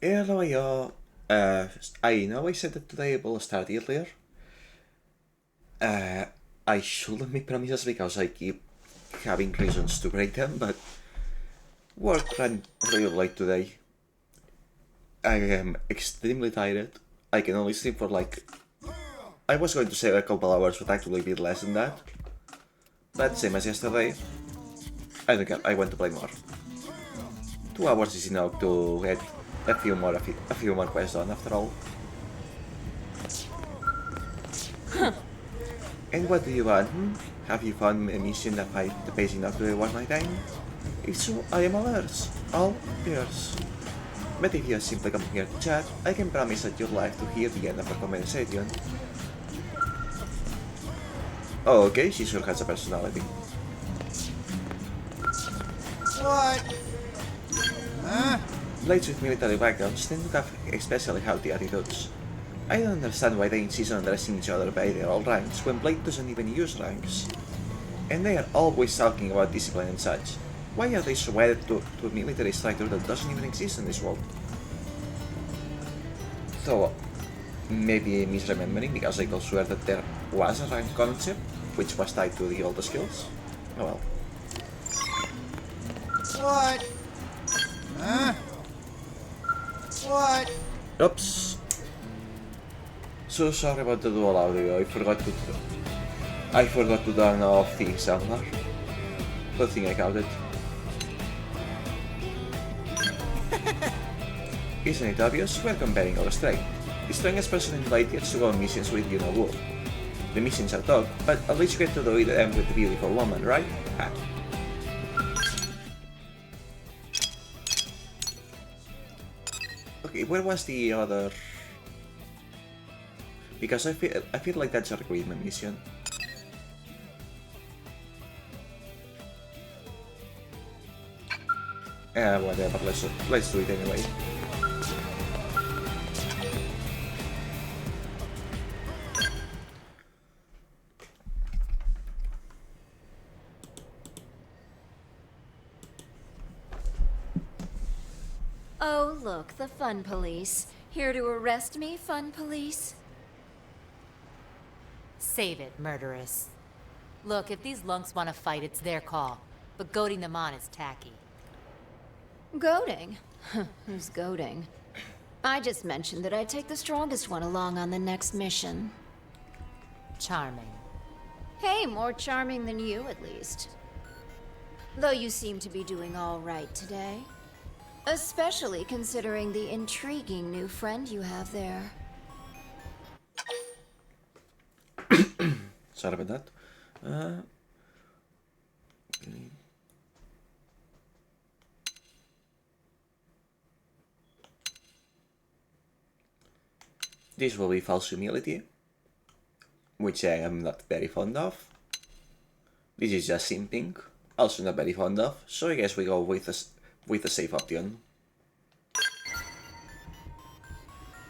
Hello, y'all. I know I said that today will start earlier. Uh, I shouldn't make promises because I keep having reasons to break them, but work ran really late today. I am extremely tired. I can only sleep for like... I was going to say a couple hours, but actually a bit less than that. But same as yesterday, I don't care, I want to play more. 2 hours is enough to get a few more quests done after all. And what do you want? Have you found a mission that fight the pacing enough to reward my time? If so, I am all yours. But if you simply come here to chat, I can promise that you'll like to hear the end of our conversation. Oh, okay, she sure has a personality. What? Huh? Blades with military backgrounds tend to have especially healthy attitudes. I don't understand why they insist on addressing each other by their old ranks when Blade doesn't even use ranks. And they are always talking about discipline and such. Why are they so wedded to a military structure that doesn't even exist in this world? So, maybe misremembering because I could swear that there was a rank concept which was tied to the older skills. Oh well. What? Huh? What? Oops. So sorry about the dual audio, I forgot to turn off the soundbar. Good thing I got it. Isn't it obvious? We're comparing our strength. The strongest person in Light gets to go on missions with you know who. The missions are tough, but at least you get to do them with a beautiful woman, right? Ha. Okay, where was the other... Because I feel like that's a recruitment mission. Whatever, let's do it anyway. Oh, look, the fun police. Here to arrest me, fun police? Save it, murderess. Look, if these lunks want to fight, it's their call. But goading them on is tacky. Goading? Who's goading? I just mentioned that I'd take the strongest one along on the next mission. Charming. Hey, more charming than you, at least. Though you seem to be doing all right today. Especially considering the intriguing new friend you have there. Sorry about that. This will be false humility, which I am not very fond of. This is just simping, also not very fond of, so I guess we go with a safe option.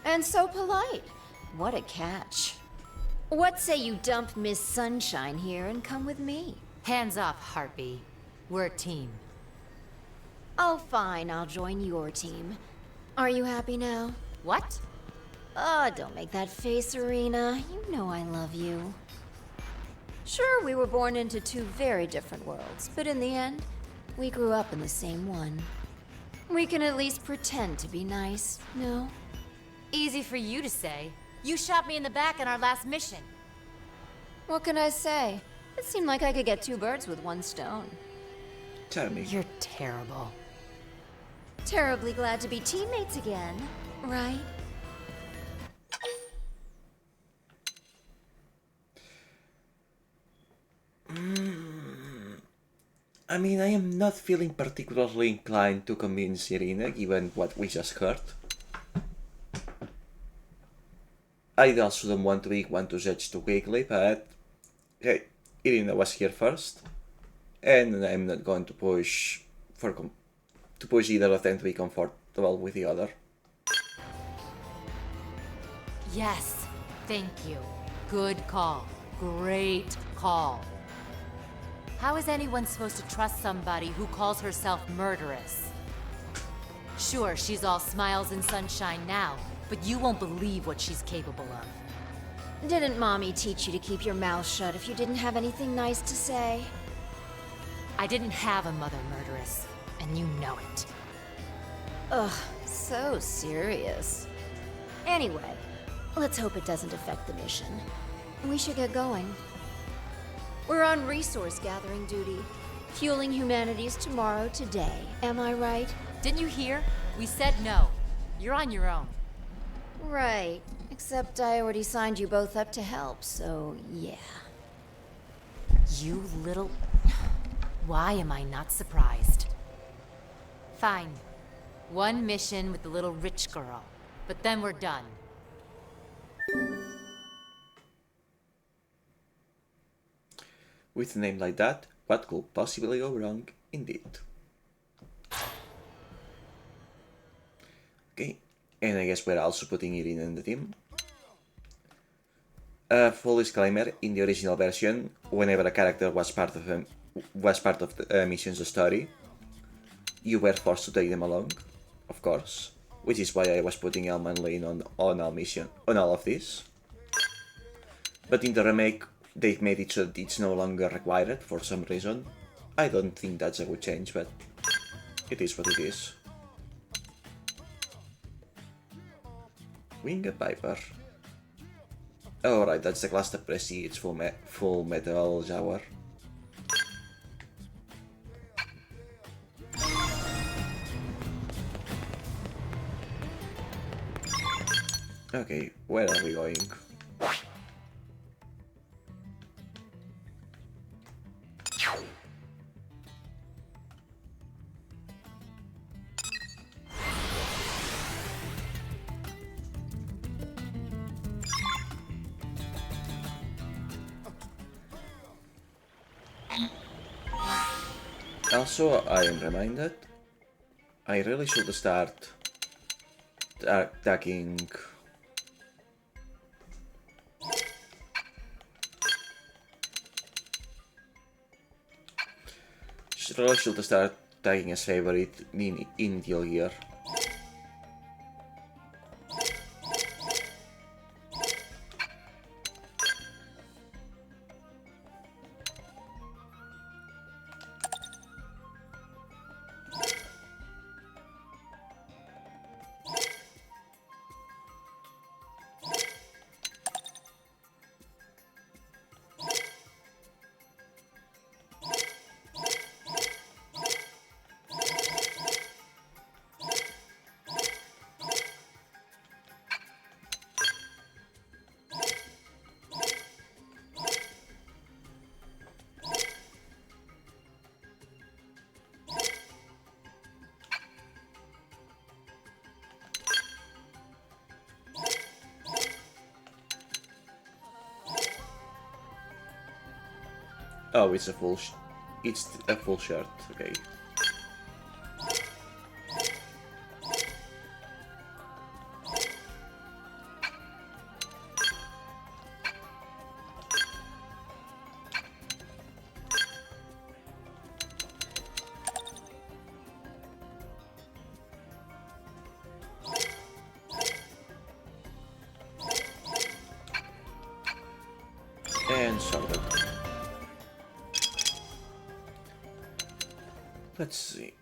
And so polite. What a catch. What say you dump Miss Sunshine here and come with me? Hands off, Harpy. We're a team. Oh, fine, I'll join your team. Are you happy now? What? Oh, don't make that face, Arena. You know I love you. Sure, we were born into two very different worlds, but in the end, we grew up in the same one. We can at least pretend to be nice, no? Easy for you to say. You shot me in the back in our last mission. What can I say? It seemed like I could get two birds with one stone. Tell me. You're terrible. Terribly glad to be teammates again, right? I mean, I am not feeling particularly inclined to convince Irina given what we just heard. I also don't want to be one to judge too quickly, but hey, Irina was here first, and I'm not going to push either of them to be comfortable with the other. Yes, thank you. Good call. Great call. How is anyone supposed to trust somebody who calls herself murderess? Sure, she's all smiles and sunshine now, but you won't believe what she's capable of. Didn't Mommy teach you to keep your mouth shut if you didn't have anything nice to say? I didn't have a mother murderess, and you know it. Ugh, so serious. Anyway, let's hope it doesn't affect the mission. We should get going. We're on resource gathering duty, fueling humanity's tomorrow today. Am I right? Didn't you hear? We said no. You're on your own. Right. Except I already signed you both up to help, so yeah. You little... Why am I not surprised? Fine. One mission with the little rich girl. But then we're done. With a name like that, what could possibly go wrong, indeed? Okay, and I guess we're also putting it in the team. Full disclaimer: in the original version, whenever a character was part of the mission's story, you were forced to take them along, of course. Which is why I was putting Elman Lane on all of this. But in the remake, they've made it so that it's no longer required for some reason. I don't think that's a good change, but it is what it is. Winged Viper. Oh right, that's the class that precedes full metal shower. Okay, where are we going? Also, I am reminded, I really should start tagging as favorite in Deal Gear. Oh, it's a full shirt. Okay. And sorted. Let's see.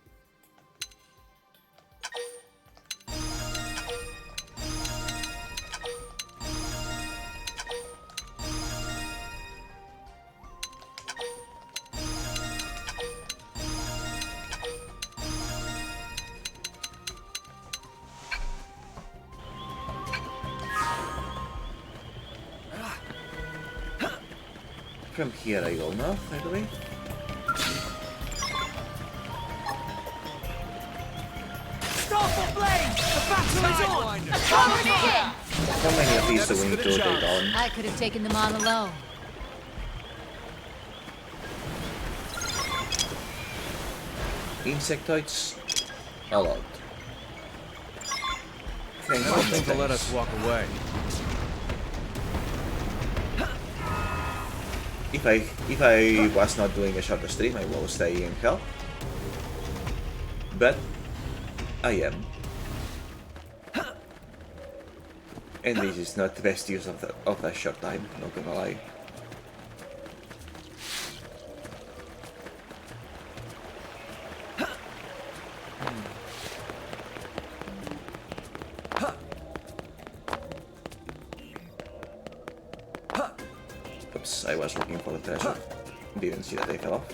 From here I go north, I believe. How many of these do we need to take on? I could have taken them on alone. Insectoids? A lot. Thanks, Never think to let us walk away. If I was not doing a shorter stream, I will stay in hell. But I am. And this is not the best use of that short time, not gonna lie. Oops, I was looking for the treasure. Didn't see that they fell off.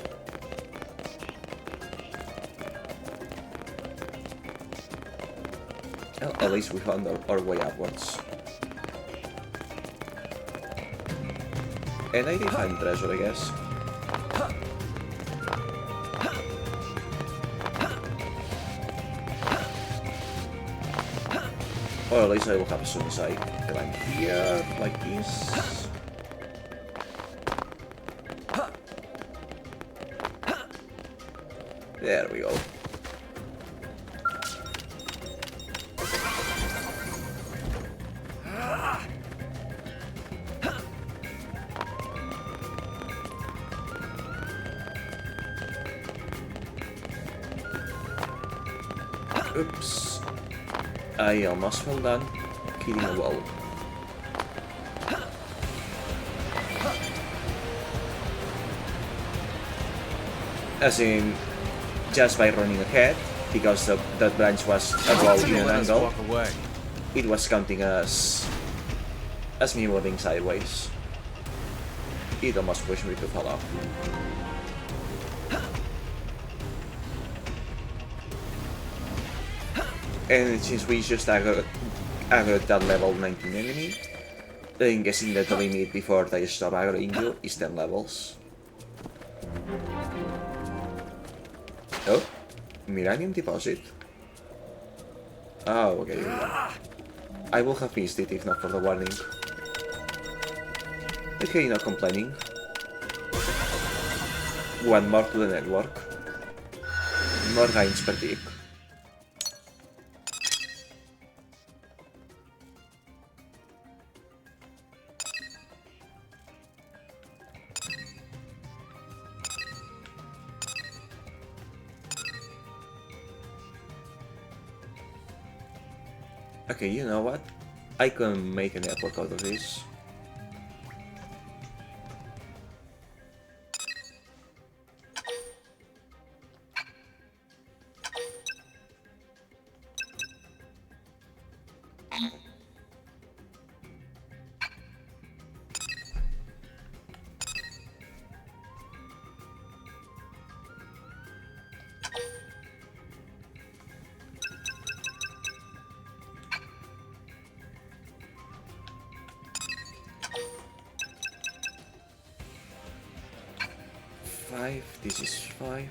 Well, at least we found our way upwards. And I did find treasure, I guess. Or at least I will have as soon as I climb here, like this. There we go. Oops. I almost fell down, hitting a wall. As in, just by running ahead, because that branch was above in an angle, it was counting as me moving sideways. It almost pushed me to fall off. And since we just aggroed that level 19 enemy, I'm guessing that the limit before they stop aggroing you is 10 levels. Oh, Miranium deposit. Oh, okay. I will have missed it if not for the warning. Okay, not complaining. One more to the network. More gains per tick. Okay, you know what? I can make an network out of this. This is 5.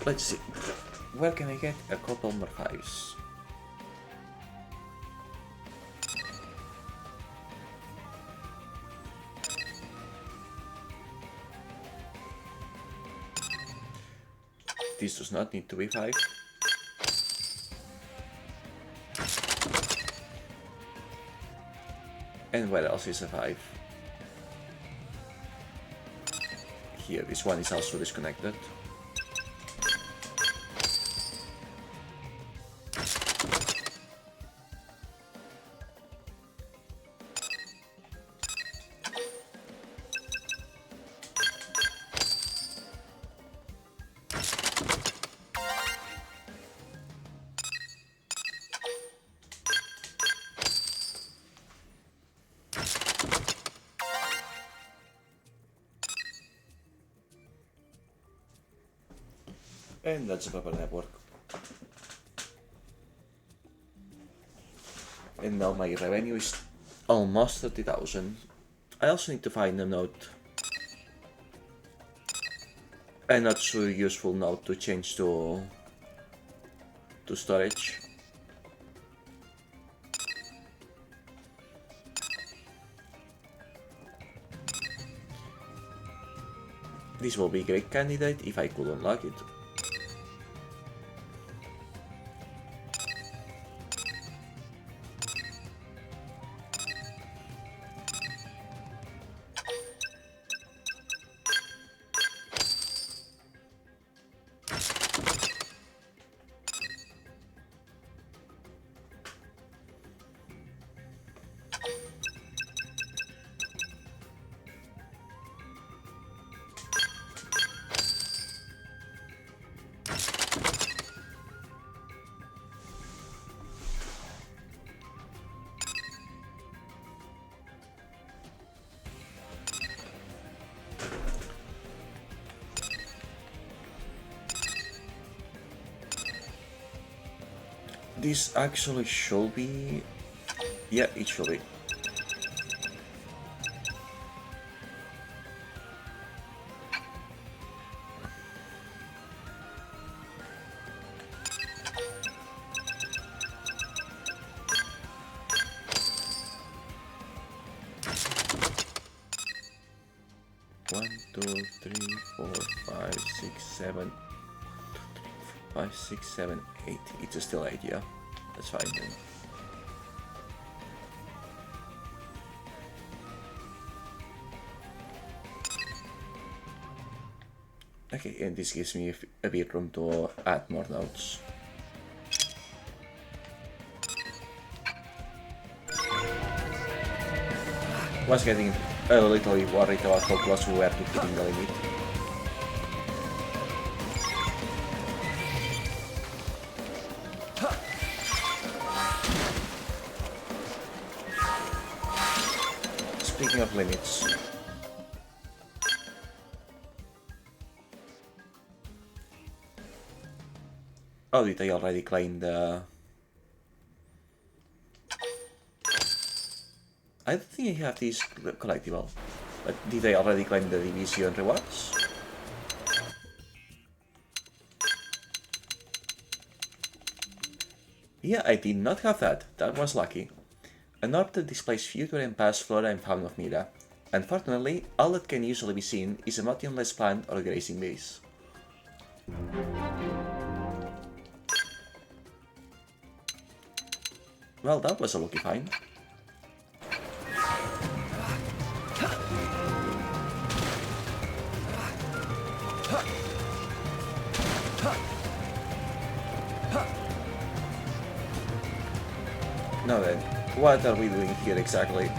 Let's see. Where can I get a couple more 5s? This does not need to be 5. And where else is a 5? Here, this one is also disconnected. And that's a proper network. And now my revenue is almost 30,000. I also need to find a note. A not so useful note to change to to storage. This will be a great candidate if I could unlock it. This actually should be... yeah, it should be. One, two, three, 4, 5, 6, 7. 5, 6, 7, 8. It's still 8, yeah. That's fine then. Okay, and this gives me a bit room to add more nodes. Was getting a little worried about how close we were to hitting the limit. Speaking of limits, oh, did I already claim the... I don't think I have this collectible, but did I already claim the division rewards? Yeah, I did not have that. That was lucky. An orb that displays future and past flora and fauna of Mira. Unfortunately, all that can usually be seen is a motionless plant or grazing base. Well, that was a lucky find. Now then, what are we doing here exactly?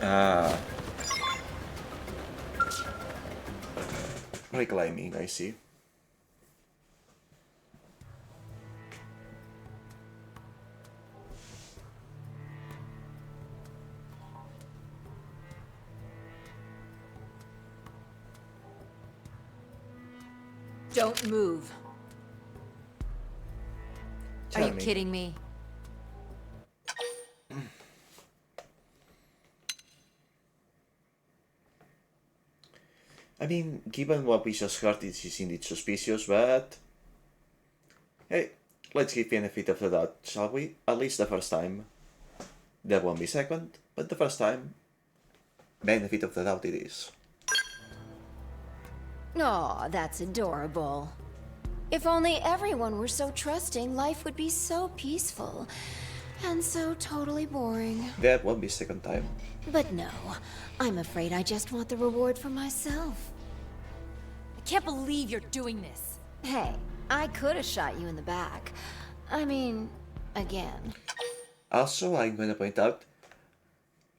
Ah. Reclaiming, I see. Don't move. Are you Tell me. kidding me? I mean, given what we just heard, it is indeed suspicious, but... hey, let's give benefit of the doubt, shall we? At least the first time. There won't be second, but the first time, benefit of the doubt it is. Aw, that's adorable. If only everyone were so trusting, life would be so peaceful. And so totally boring. There won't be second time. But no, I'm afraid I just want the reward for myself. I can't believe you're doing this. Hey, I could have shot you in the back. I mean, again. Also, I'm gonna point out,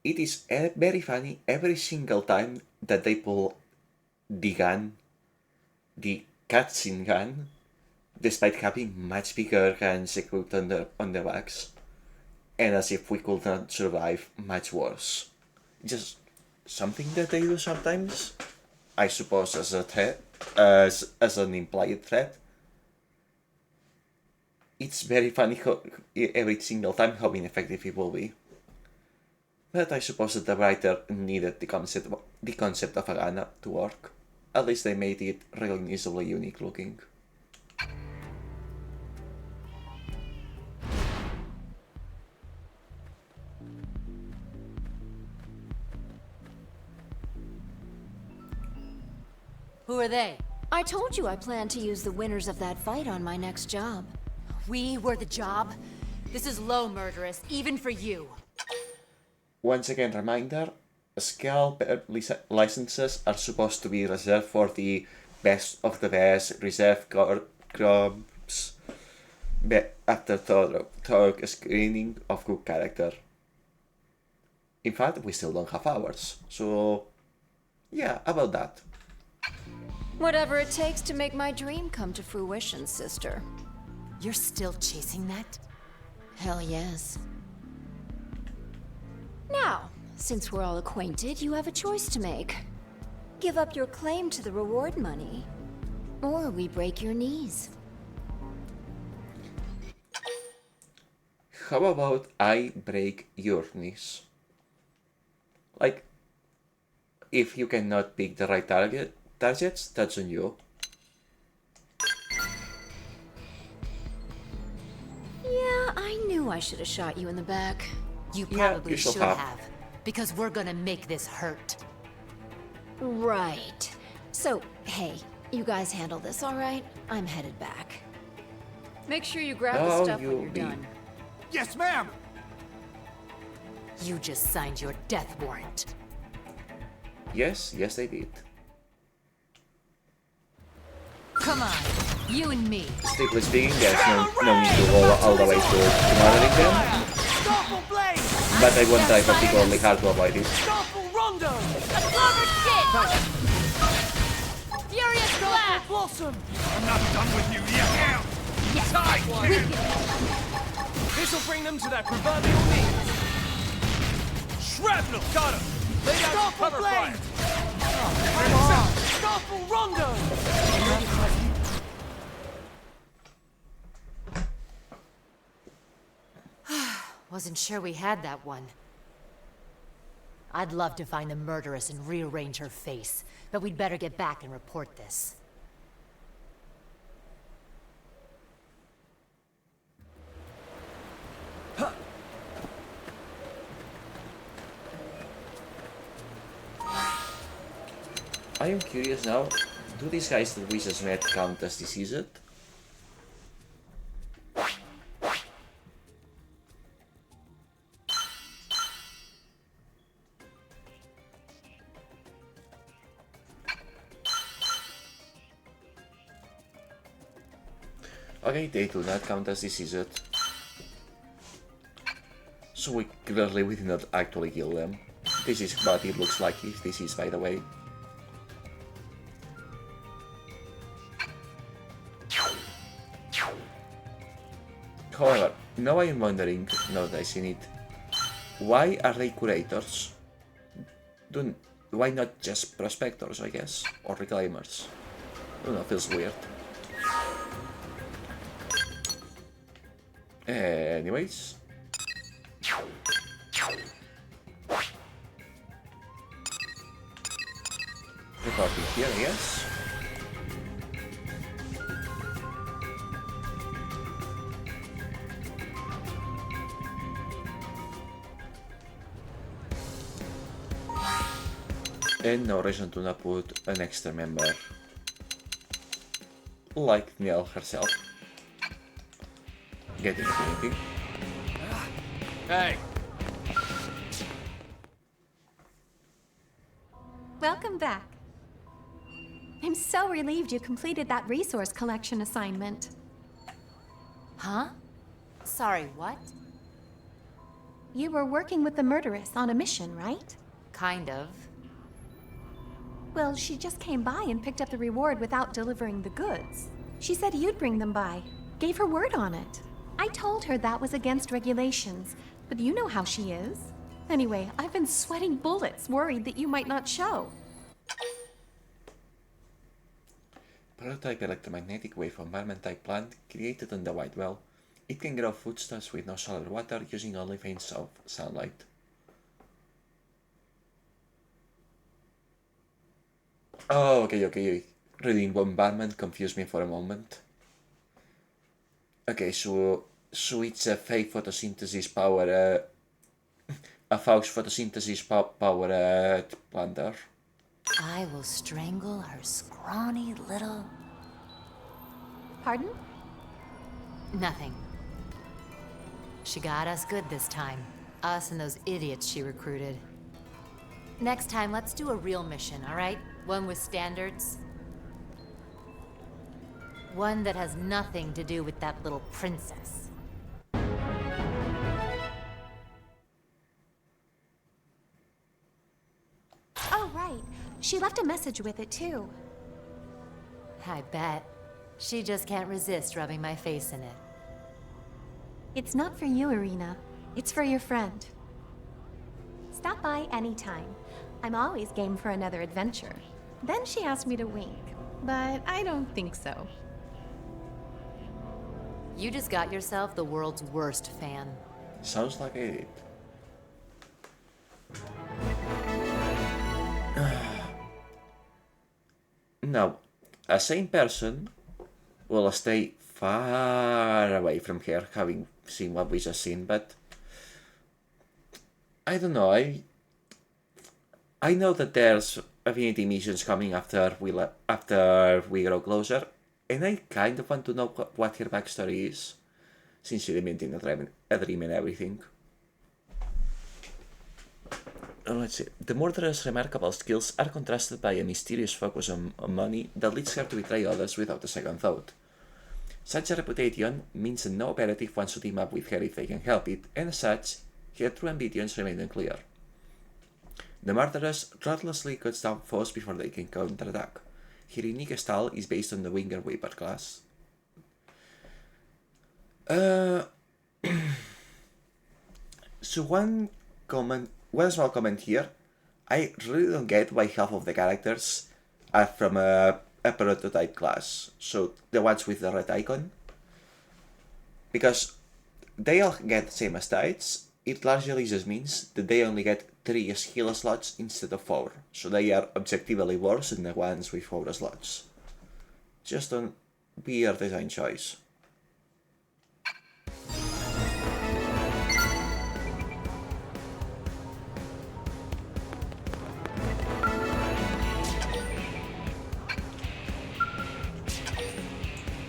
it is very funny every single time that they pull the gun, the cutscene gun, despite having much bigger guns equipped on the backs, and as if we could not survive much worse. Just something that they do sometimes, I suppose, as a threat, as an implied threat. It's very funny how every single time how ineffective it will be. But I suppose that the writer needed the concept of Arana to work. At least they made it recognizably unique looking. Who are they? I told you I plan to use the winners of that fight on my next job. We were the job? This is low, murderous, even for you. Once again, reminder, scalp licenses are supposed to be reserved for the best of the best, reserved clubs after thorough screening of good character. In fact, we still don't have ours, so yeah, about that. Whatever it takes to make my dream come to fruition, sister. You're still chasing that? Hell yes. Now, since we're all acquainted, you have a choice to make. Give up your claim to the reward money, or we break your knees. How about I break your knees? Like, if you cannot pick the right targets, that's on you. Yeah, I knew I should have shot you in the back. You Yeah, probably you should should have. have. Because we're gonna make this hurt. Right. So, hey, you guys handle this, all right? I'm headed back. Make sure you grab the Oh, stuff when you you're be- done. Yes, ma'am. You just signed your death warrant. Yes, they did. Come on, you and me. Strictly speaking, there's no need to go all the way to murdering them, Starfall Blade! but I won't try particularly hard to avoid it. Starfall Rondo! A clover shit! Furious Starfall blast! Blossom! I'm not done with you yet. Yes, Tight. This'll bring them to their proverbial knees. Shrapnel, got him. Lay down some Starfall cover Blade. fire. Starfall Rondo! Wasn't sure we had that one. I'd love to find the murderess and rearrange her face, but we'd better get back and report this. I am curious now, do these guys that we just met count as deceased? Okay, they do not count as deceased. So we did not actually kill them. This is what it looks like if this is, by the way. However, now I am wondering, now that I seen it, why are they curators? Why not just prospectors, I guess? Or reclaimers? I don't know, feels weird. Anyways. Reporting here, yes. And no reason to not put an extra member like Niall herself. Getting anything. Hey, Welcome back. I'm so relieved you completed that resource collection assignment. Huh? Sorry, what? You were working with the murderess on a mission, right? Kind of. Well, she just came by and picked up the reward without delivering the goods. She said you'd bring them by. Gave her word on it. I told her that was against regulations, but you know how she is. Anyway, I've been sweating bullets, worried that you might not show. Prototype electromagnetic wave environment type plant created on the White Well. It can grow foodstuffs with no solar water using only faint sunlight. Oh, okay. Reading bombardment confused me for a moment. Okay, so it's a fake photosynthesis power, a false photosynthesis powered plunder. I will strangle her scrawny little... Pardon? Nothing. She got us good this time. Us and those idiots she recruited. Next time, let's do a real mission, all right? One with standards. One that has nothing to do with that little princess. Oh, right. She left a message with it, too. I bet. She just can't resist rubbing my face in it. It's not for you, Irina. It's for your friend. Stop by anytime. I'm always game for another adventure. Then she asked me to wink, but I don't think so. You just got yourself the world's worst fan. Sounds like I did. Now, a sane person will stay far away from here, having seen what we just seen, but I don't know, I know that there's affinity missions coming after we grow closer, and I kind of want to know what her backstory is, since she remained in a dream and everything. Let's see. The murderer's remarkable skills are contrasted by a mysterious focus on money that leads her to betray others without a second thought. Such a reputation means that no operative wants to team up with her if they can help it, and as such, her true ambitions remain unclear. The murderess ruthlessly cuts down foes before they can counterattack. Her unique style is based on the Winger Weaver class. So one small comment here. I really don't get why half of the characters are from a prototype class. So the ones with the red icon. Because they all get the same stats, it largely just means that they only get 3 skill slots instead of 4. So they are objectively worse than the ones with 4 slots. Just a weird design choice.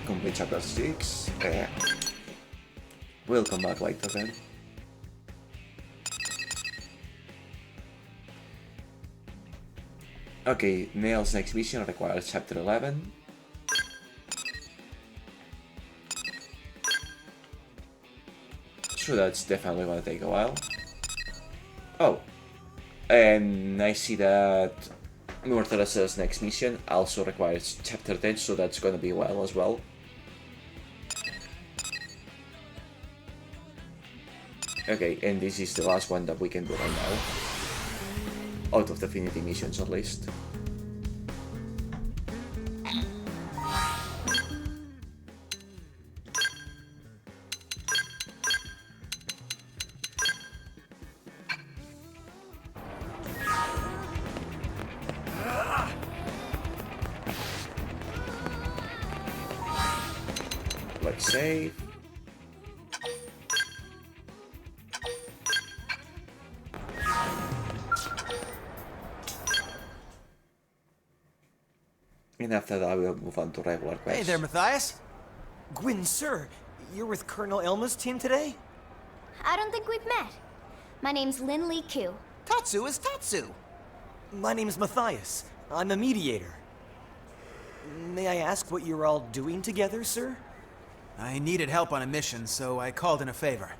Complete chapter 6. We'll come back later then. Okay, Neil's next mission requires chapter 11. So that's definitely gonna take a while. Oh, and I see that Murderess's next mission also requires chapter 10, so that's gonna be a while as well. Okay, and this is the last one that we can do right now. Out of the Affinity missions, at least. Let's save. And after that, we'll move on to regular quests. Hey there, Matthias. Gwyn, sir, you're with Colonel Elma's team today? I don't think we've met. My name's Lin Li Ku. Tatsu is Tatsu. My name's Matthias. I'm a mediator. May I ask what you're all doing together, sir? I needed help on a mission, so I called in a favor.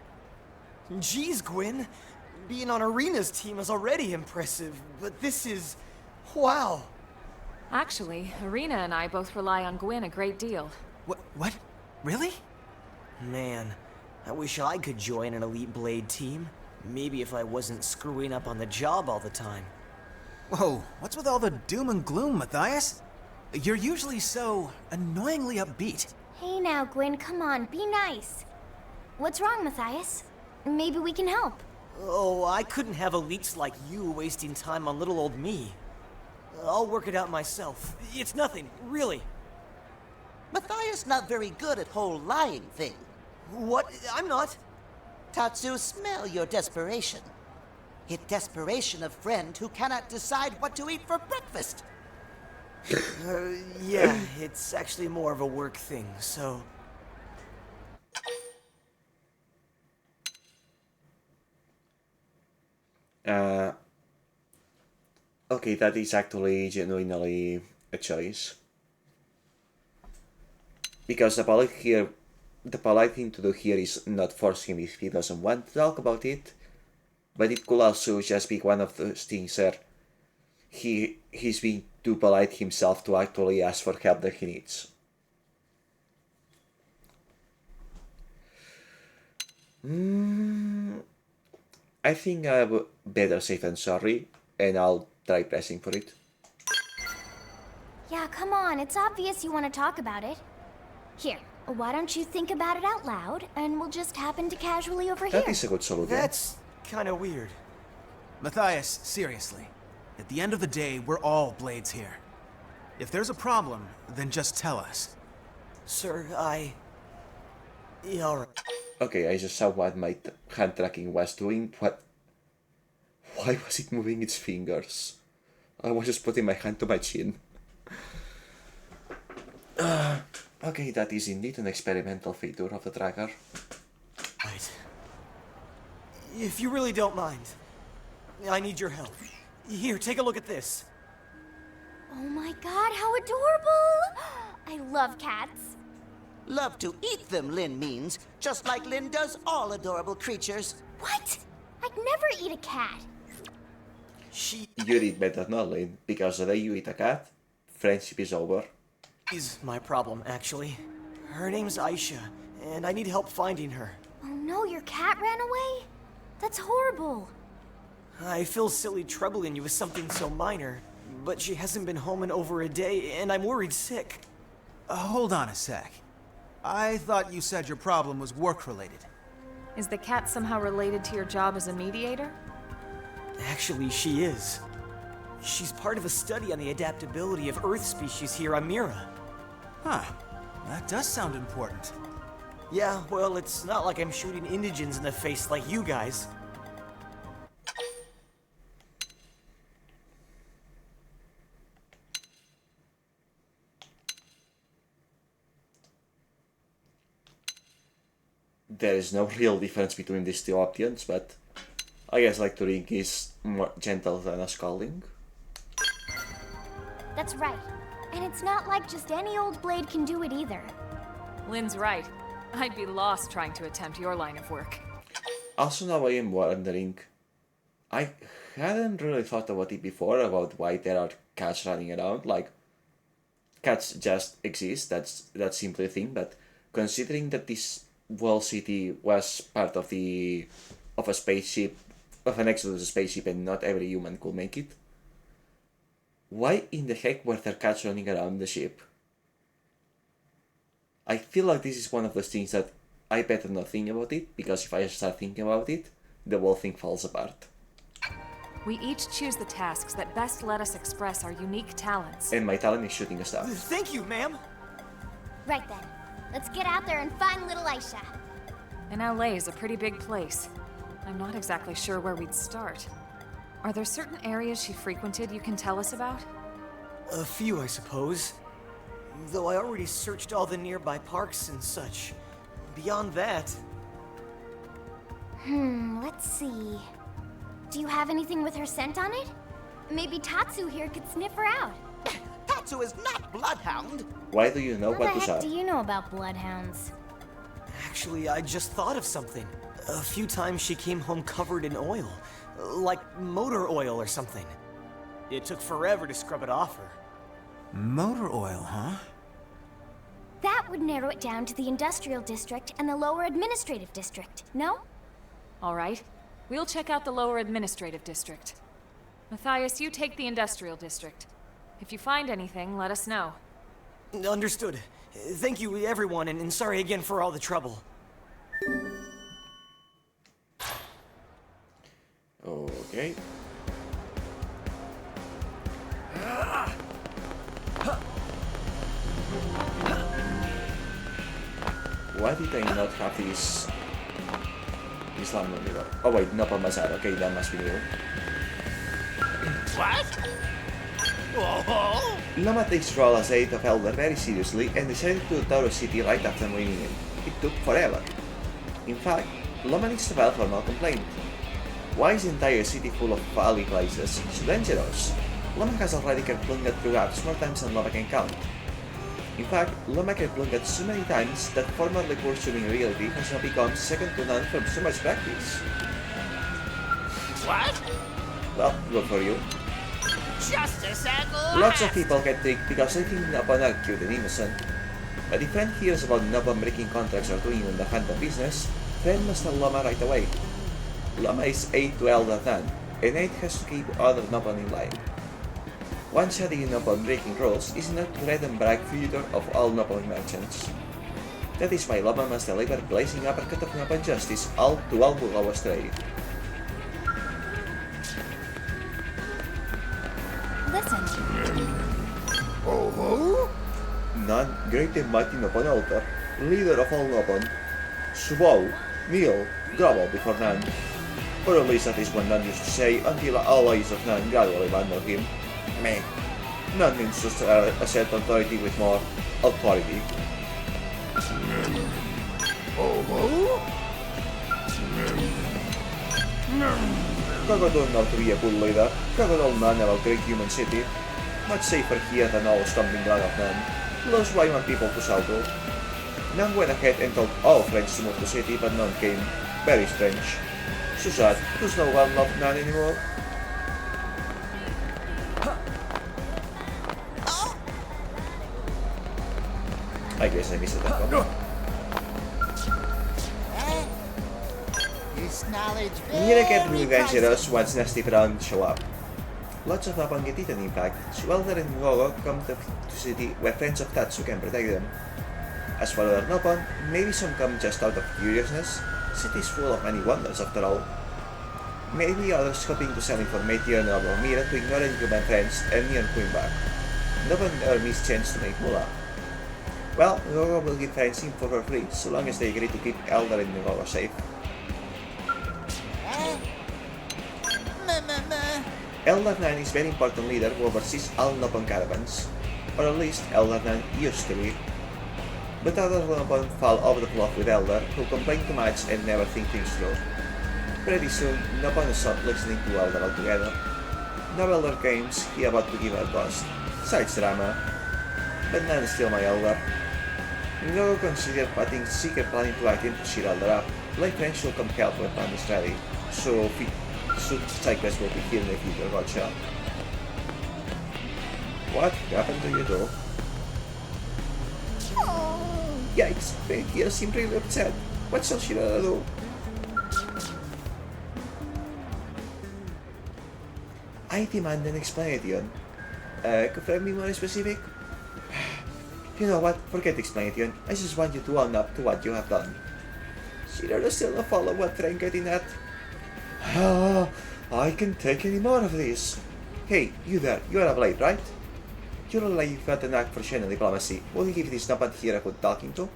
Geez, Gwyn. Being on Arena's team is already impressive, but this is... wow. Actually, Arena and I both rely on Gwyn a great deal. What? Really? Man, I wish I could join an elite blade team. Maybe if I wasn't screwing up on the job all the time. Whoa, what's with all the doom and gloom, Matthias? You're usually so annoyingly upbeat. Hey now, Gwyn, come on, be nice. What's wrong, Matthias? Maybe we can help. Oh, I couldn't have elites like you wasting time on little old me. I'll work it out myself. It's nothing, really. Matthias not very good at whole lying thing. What? I'm not. Tatsu, smell your desperation. It desperation of friend who cannot decide what to eat for breakfast. Yeah, it's actually more of a work thing, so... Okay, that is actually genuinely a choice. Because the polite thing to do here is not force him if he doesn't want to talk about it. But it could also just be one of those things where he's being too polite himself to actually ask for help that he needs. I think I'm better safe than sorry, and I'll try pressing for it. Yeah, come on, it's obvious you want to talk about it. Here, why don't you think about it out loud, and we'll just happen to casually overhear. That is a good solution. That's kinda weird. Matthias, seriously. At the end of the day, we're all blades here. If there's a problem, then just tell us. Sir, yeah, alright. Okay, I just saw what my hand tracking was doing. Why was it moving its fingers? I was just putting my hand to my chin. Okay, that is indeed an experimental feature of the tracker. Right. If you really don't mind, I need your help. Here, take a look at this. Oh my god, how adorable! I love cats. Love to eat them, Lynn means, just like Lynn does all adorable creatures. What? I'd never eat a cat. You'd eat better not, Lynn, because the day you eat a cat, friendship is over. She's my problem, actually. Her name's Aisha, and I need help finding her. Oh no, your cat ran away? That's horrible. I feel silly troubling you with something so minor, but she hasn't been home in over a day, and I'm worried sick. Hold on a sec. I thought you said your problem was work-related. Is the cat somehow related to your job as a mediator? Actually, she is. She's part of a study on the adaptability of Earth species here on Mira. Huh. That does sound important. Yeah, well, it's not like I'm shooting indigents in the face like you guys. There is no real difference between these two options, but I guess lecturing is more gentle than a scolding. That's right. And it's not like just any old blade can do it either. Lynn's right. I'd be lost trying to attempt your line of work. Also now I am wondering, I hadn't really thought about it before, about why there are cats running around. Like, cats just exist, that's simply a thing, but considering that this wall city was part of a spaceship, of an Exodus spaceship, and not every human could make it, why in the heck were there cats running around the ship? I feel like this is one of those things that I better not think about it, because if I start thinking about it, the whole thing falls apart. We each choose the tasks that best let us express our unique talents. And my talent is shooting stuff. Thank you, ma'am! Right then. Let's get out there and find little Aisha. And LA is a pretty big place. I'm not exactly sure where we'd start. Are there certain areas she frequented you can tell us about? A few, I suppose. Though I already searched all the nearby parks and such. Beyond that... Let's see. Do you have anything with her scent on it? Maybe Tatsu here could sniff her out. Tatsu is not bloodhound. Why do you know What what the to heck say? do you know about bloodhounds? Actually, I just thought of something. A few times she came home covered in oil. Like motor oil or something. It took forever to scrub it off her. Motor oil, huh? That would narrow it down to the Industrial District and the Lower Administrative District, no? All right. We'll check out the lower administrative district. Matthias, you take the industrial district. If you find anything, let us know. Understood. Thank you, everyone, and sorry again for all the trouble. Okay. Why did I not have this landing lever? Oh wait, not on my side. Okay, that must be new. What? Whoa! Loma takes role as aide of Elder very seriously and decided to Tauro City right after moving in. It took forever. In fact, Loma needs to file formal complaint. Why is the entire city full of valley places so dangerous? Loma has already kerplungered through apps more times than Loma can count. In fact, Loma kerplungered so many times that formerly pursuing reality has now become second to none from so much practice. What? Well, good for you. Justice at Lots of last! people get tricked because they think Nopon are cute and innocent. But if Friend hears about Nopon breaking contracts or doing the phantom business, Friend must tell Loma right away. Loma is aide to Elder Nan, and aide has to keep other Nopon in line. One shady Nopon breaking rules is not to red and brag future of all Nopon merchants. That is why Loma must deliver blazing uppercut of Nopon justice all to all who go astray. Listen. Nan, great and mighty Nopon Elder, leader of all Nopon, bow, kneel, grovel before Nan. Or at least that is what Nan used to say until allies of Nan gradually abandoned him. Meh. Nan means just assert authority with more authority. Kaga don't know to be a good leader. Kaga don't know about great human city. Much safer here than all stumbling ground of Nan. Plus why want people to sell to. Nan went ahead and told all friends to move to city, but none came. Very strange. So sad, does no one love Nan anymore? I guess I missed that one. This knowledge Mira get really dangerous once Nasty Brown show up. Lots of Nopon get eaten in fact, so Elder and Gogo come to city where friends of Tatsu can protect them. As for other Nopon, maybe some come just out of curiousness. City's full of many wonders after all. Maybe others hoping to sell information about Mira to ignore human friends and near Queenback. Nopon never miss chance to make moolah. Well, Gogo will give friends info for free, so long as they agree to keep Elder and Gogo safe. Elder Nan is a very important leader who oversees all Nopon caravans, or at least Elder Nan used to be. But other Nopon fall over the bluff with Elder, who complain too much and never think things through. Pretty soon, Nopon will stop listening to Elder altogether. No Elder claims he about to give her ghost. Sides drama. But Nan is still my Elder. Gogo considered putting secret planning to act to cheer Elder up, like friends will come help when plan is ready, so Cyclist will be here in the future, gotcha. What happened to you though? Yikes, Benkia seemed really upset. What shall she do? I demand an explanation. Could you be more specific? You know what, forget explanation. I just want you to own up to what you have done. Shirada still not follow what Frank getting at. I can't take any more of this. Hey, you there, you're a blade, right? You look like you've got a knack for Shannon diplomacy. Will you give this Nopon here a good talking to?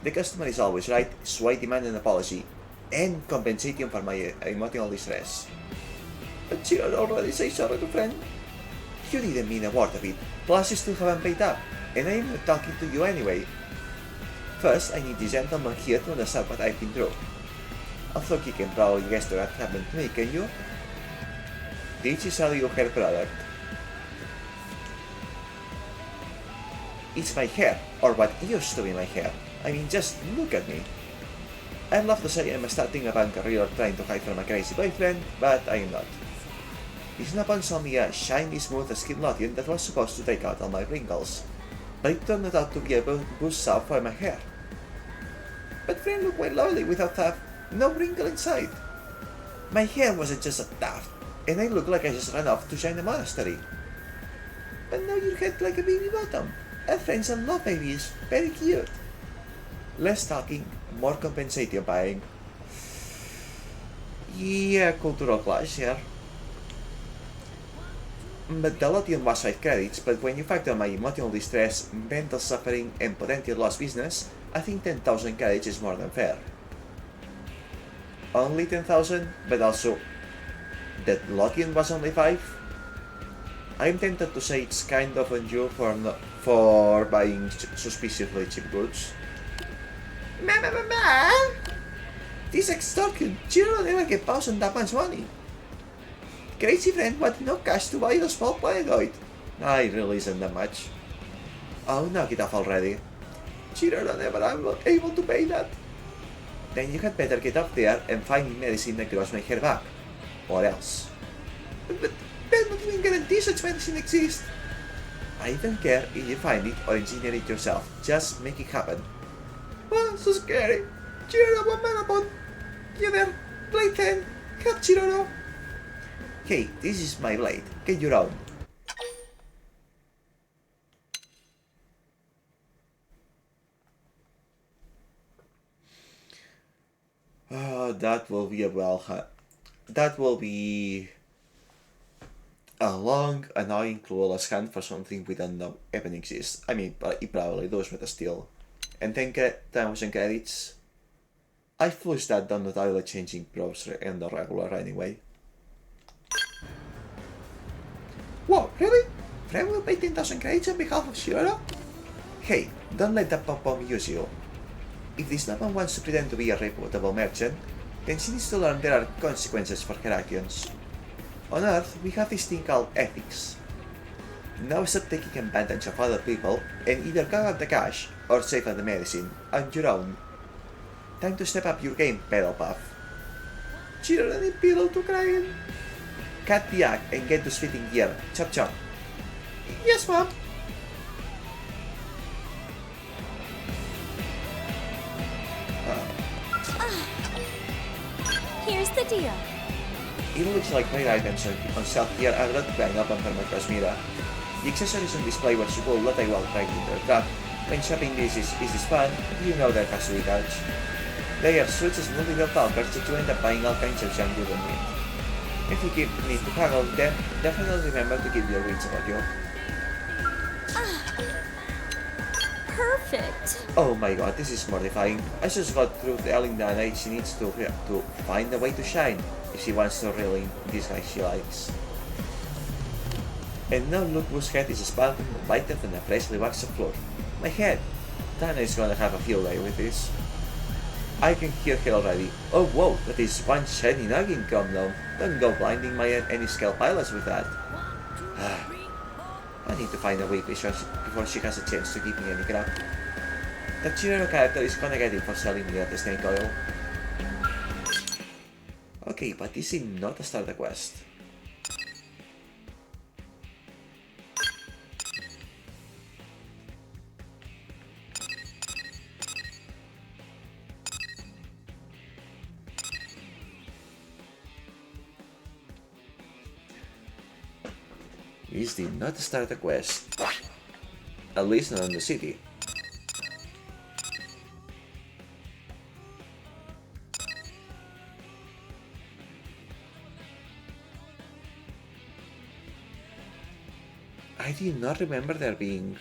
The customer is always right, so I demand an apology and compensation for my emotional distress. But you already say sorry to friend. You didn't mean a word of it, plus you still haven't paid up, and I am not talking to you anyway. First, I need the gentleman here to understand what I've been through. Although you can probably guess what happened to me, can you? Did she sell you her product? It's my hair, or what used to be my hair. I mean, just look at me. I'd love to say I'm starting a punk career trying to hide from a crazy boyfriend, but I am not. This Nopon saw me a shiny, smooth skin lotion that was supposed to take out all my wrinkles, but it turned out to be a boost salve for my hair. But friend looked quite lovely without that. No wrinkle inside. My hair wasn't just a tuft, and I look like I just ran off to join a monastery. But now your head like a baby bottom. And friends and love babies. Very cute. Less talking, more compensation buying. Yeah, cultural clash here. But the Lothian was 5 credits, but when you factor my emotional distress, mental suffering, and potential lost business, I think 10,000 credits is more than fair. Only 10,000, but also that Lothian was only 5? I'm tempted to say it's kind of on you for buying suspiciously cheap goods. Ma! This extortion, children never get paused on that much money. Crazy friend wanted no cash to buy a small Polaroid. It really isn't that much. Oh, knock it off already. Children are never able to pay that. Then you had better get up there and find me medicine that grows my hair back. Or else. But Ben not even guarantee such medicine exists. I don't care if you find it or engineer it yourself. Just make it happen. Oh, so scary. Chiroro, one man upon. You there, Blade 10. Help Chiroro. Hey, this is my blade. Get your own. That will be that will be a long, annoying, clueless hunt for something we don't know even exists. I mean, it probably does, but still. And 10,000 credits. I flushed that down the toilet changing browser and the regular anyway. Whoa, really? Friend will pay 10,000 credits on behalf of Shiro? Hey, don't let that pom-pom use you. If this Napan wants to pretend to be a reputable merchant, then she needs to learn there are consequences for her actions. On Earth, we have this thing called ethics. Now stop taking advantage of other people and either cut out the cash or save up the medicine on your own. Time to step up your game, pedal puff. Children need pillow to cry in. Cut the act and get to fitting gear. Chop chop. Yes, mom. Here's the deal. It looks like great items on sale here are not bang up on Permacross Mira. The accessories on display were so cool that I will try to interrupt. When shopping this is this fun, you know there has to be touch. They are such as multiple talkers that you end up buying all kinds of junk you don't need. If you need to haggle them, definitely remember to keep your wits about you. Perfect. Oh my god, this is mortifying. I just got through telling Dana she needs to find a way to shine if she wants to really this guy she likes. And now look whose head is sparkling lighter than a freshly waxed floor. My head! Dana is gonna have a field day with this. I can hear her already. Oh whoa, that is one shiny noggin come now. Don't go blinding my any scale pilots with that. I need to find a way before she has a chance to give me any crap. That Chirero character is gonna get it for selling me the snake oil. Okay, but this is not a starter quest. This did not start a quest. At least not in the city. I did not remember there being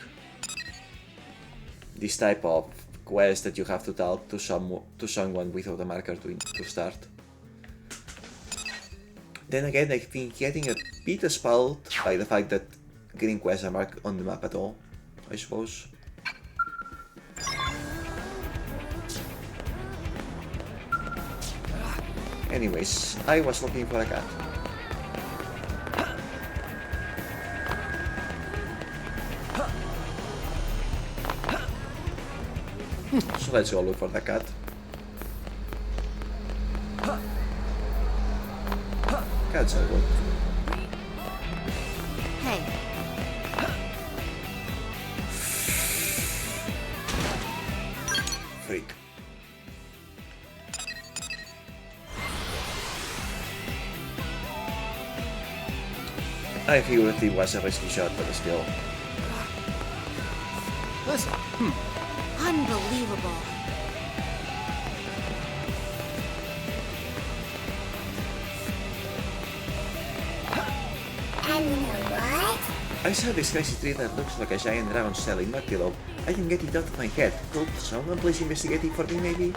this type of quest that you have to talk to someone without a marker to start. Then again, I've been getting a bit spoiled by the fact that green quests are marked on the map at all, I suppose. Anyways, I was looking for a cat. So let's go look for the cat. Cats are good. Hey. Freak. I figured it was a risky shot, but still. Listen. Unbelievable. And you know what? I saw this crazy tree that looks like a giant dragon selling antelope. I can get it out of my head. Could someone please investigate it for me, maybe?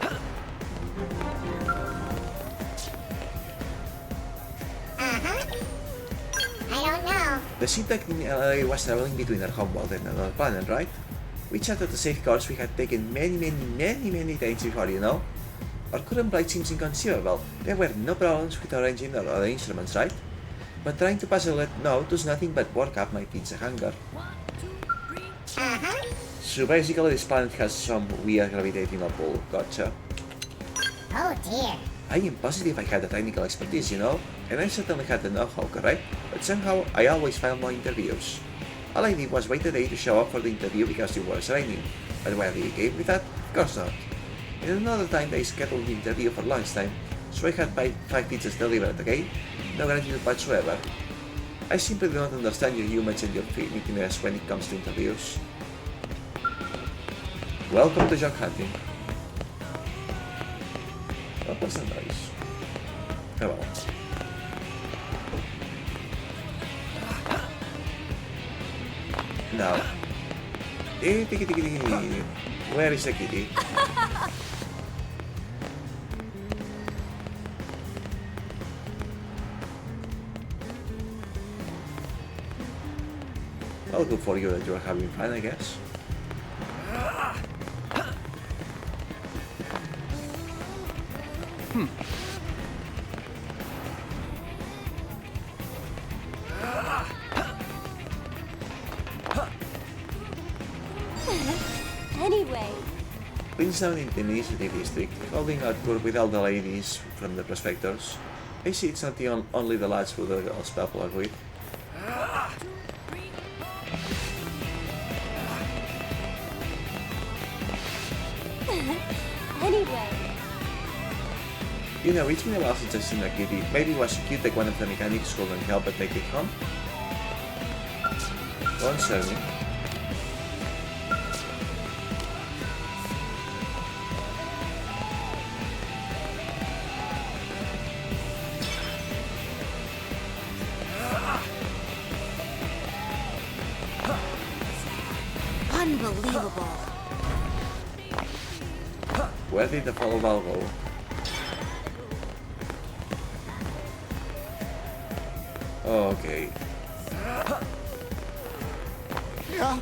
I don't know. The ship that was traveling between our homeworld and another planet, right? We chatted the safe course we had taken many times before, you know? Our current flight seems inconceivable. There were no problems with our engine or other instruments, right? But trying to pass a lead note does nothing but work up my pizza hunger. So basically this planet has some weird gravitational pull, gotcha. Oh dear. I am positive I had the technical expertise, you know? And I certainly had the know-how, correct? But somehow I always failed my interviews. All I did was wait a day to show up for the interview because it was raining. But were they okay with that? Of course not. And another time they scheduled the interview for lunchtime, so I had 5 pizzas delivered, okay? No gratitude whatsoever. I simply do not understand your humans and your finitiness when it comes to interviews. Welcome to job hunting. What was that noise? Oh well. Now. Where is the kitty? Well, good for you that you are having fun, I guess. Anyway. Prince down in the initiative district, holding out tour with all the ladies from the prospectors. I see it's not only the lads who the girls popular with. Anyway. You know, it's been a while since I've seen a kitty. Maybe it was cute like one of the mechanics couldn't help but take it home. Don't serve me. Unbelievable. Where did the follow ball go? Okay. Yeah.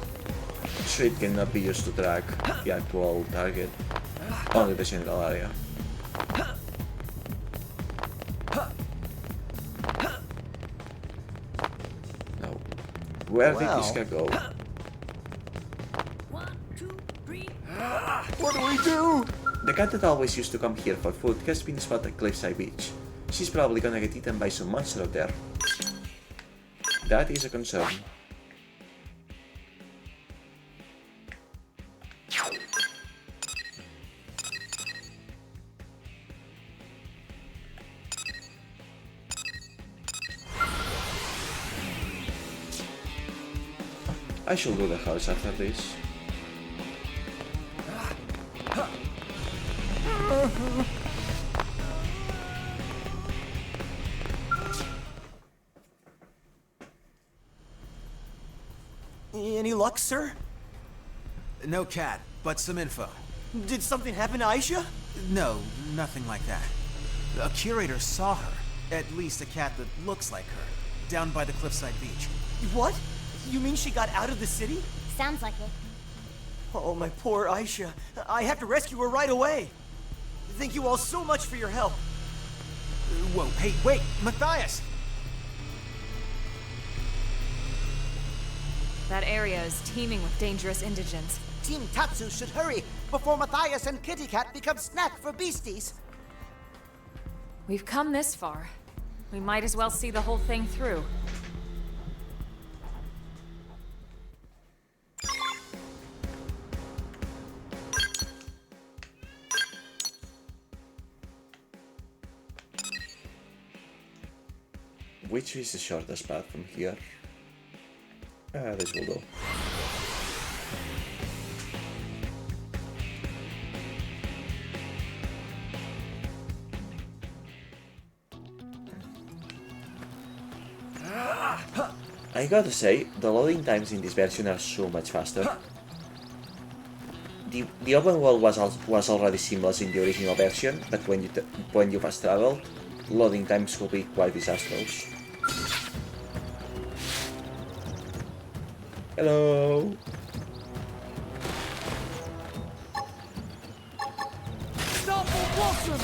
Street cannot be used to track the actual target, only the general area. No. Where did this guy go? What do we do? The cat that always used to come here for food has been spotted at Cliffside Beach. She's probably gonna get eaten by some monster out there. That is a concern. I should do the house after this. Any luck, sir? No cat, but some info. Did something happen to Aisha? No, nothing like that. A curator saw her, at least a cat that looks like her, down by the cliffside beach. What? You mean she got out of the city? Sounds like it. Oh, my poor Aisha. I have to rescue her right away. Thank you all so much for your help. Whoa, hey, wait, Matthias! That area is teeming with dangerous indigents. Team Tatsu should hurry before Matthias and Kitty Cat become snack for beasties. We've come this far. We might as well see the whole thing through. Which is the shortest path from here? This will do. I gotta say, the loading times in this version are so much faster. The open world was already seamless in the original version, but when you fast traveled, loading times could be quite disastrous. Hello. Stop or blossom!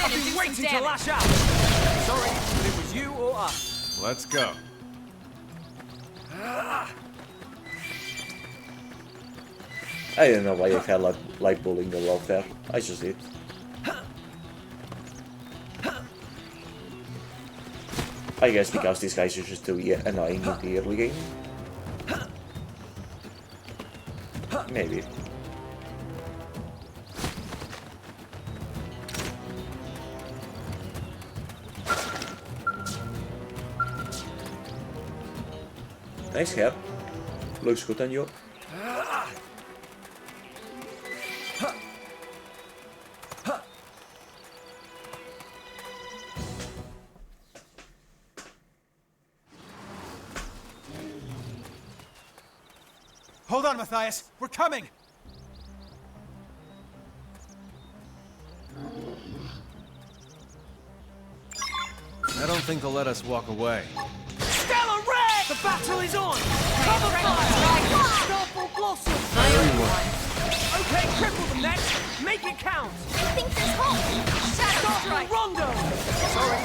I've been Waiting to lash out! Sorry, but it was you or us. Let's go. I don't know why I felt like bullying the world there. I just did. I guess because these guys are just too annoying in the early game. Maybe. Nice hair. Looks good on you. Hold on, Matthias. We're coming. I don't think they'll let us walk away. Stellar Red! The battle is on! Cover fire! Stop or blossom! Okay, cripple them next! Make it count! I think there's hope. Stop the Rondo! Sorry.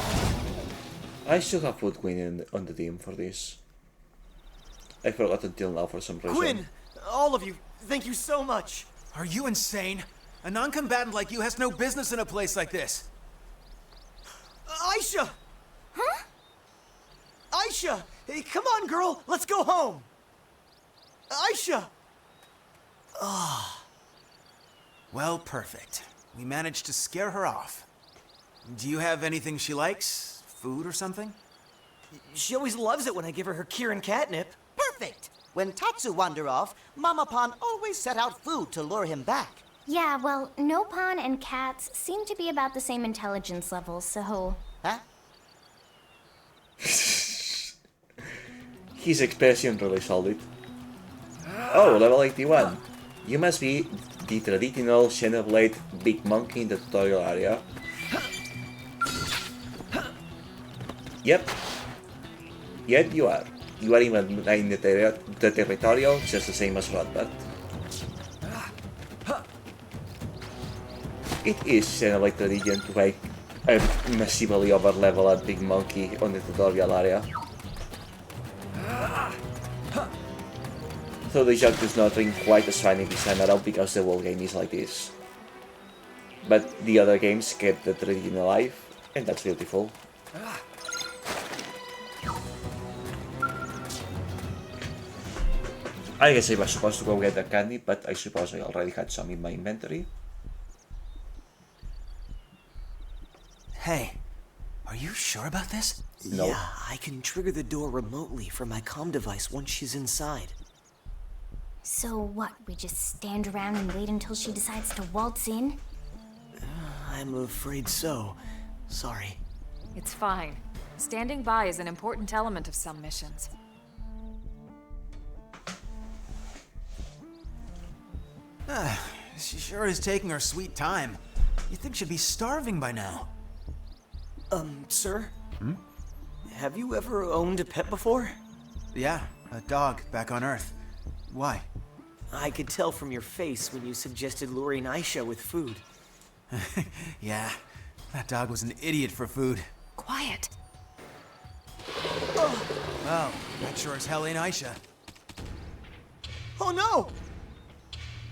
I still have put Quinn on the team for this. I forgot until now for some reason. Quinn, all of you, thank you so much. Are you insane? A non-combatant like you has no business in a place like this. Aisha! Huh? Aisha! Hey, come on, girl, let's go home! Aisha! Well, perfect. We managed to scare her off. Do you have anything she likes? Food or something? She always loves it when I give her Kirin catnip. Perfect! When Tatsu wander off, Mama Pan always set out food to lure him back. Yeah, well, Nopon and cats seem to be about the same intelligence level, so... Huh? His expression really solid. Oh, level 81. You must be the traditional Xenoblade big monkey in the tutorial area. Yep. Yet you are. You are even in the territorial, just the same as Rodbert. It is Xenoblade tradition to make a massively over-leveled big monkey on the tutorial area. So the joke does not ring quite as funny this time around because the whole game is like this. But the other games kept the tradition alive, and that's beautiful. I guess I was supposed to go get a candy, but I suppose I already had some in my inventory. Hey, are you sure about this? No. Yeah, I can trigger the door remotely from my comm device once she's inside. So what, we just stand around and wait until she decides to waltz in? I'm afraid so. Sorry. It's fine. Standing by is an important element of some missions. She sure is taking her sweet time. You'd think she'd be starving by now. Sir? Have you ever owned a pet before? Yeah, a dog back on Earth. Why? I could tell from your face when you suggested luring Aisha with food. Yeah, that dog was an idiot for food. Quiet. Well, that sure as hell ain't Aisha. Oh no!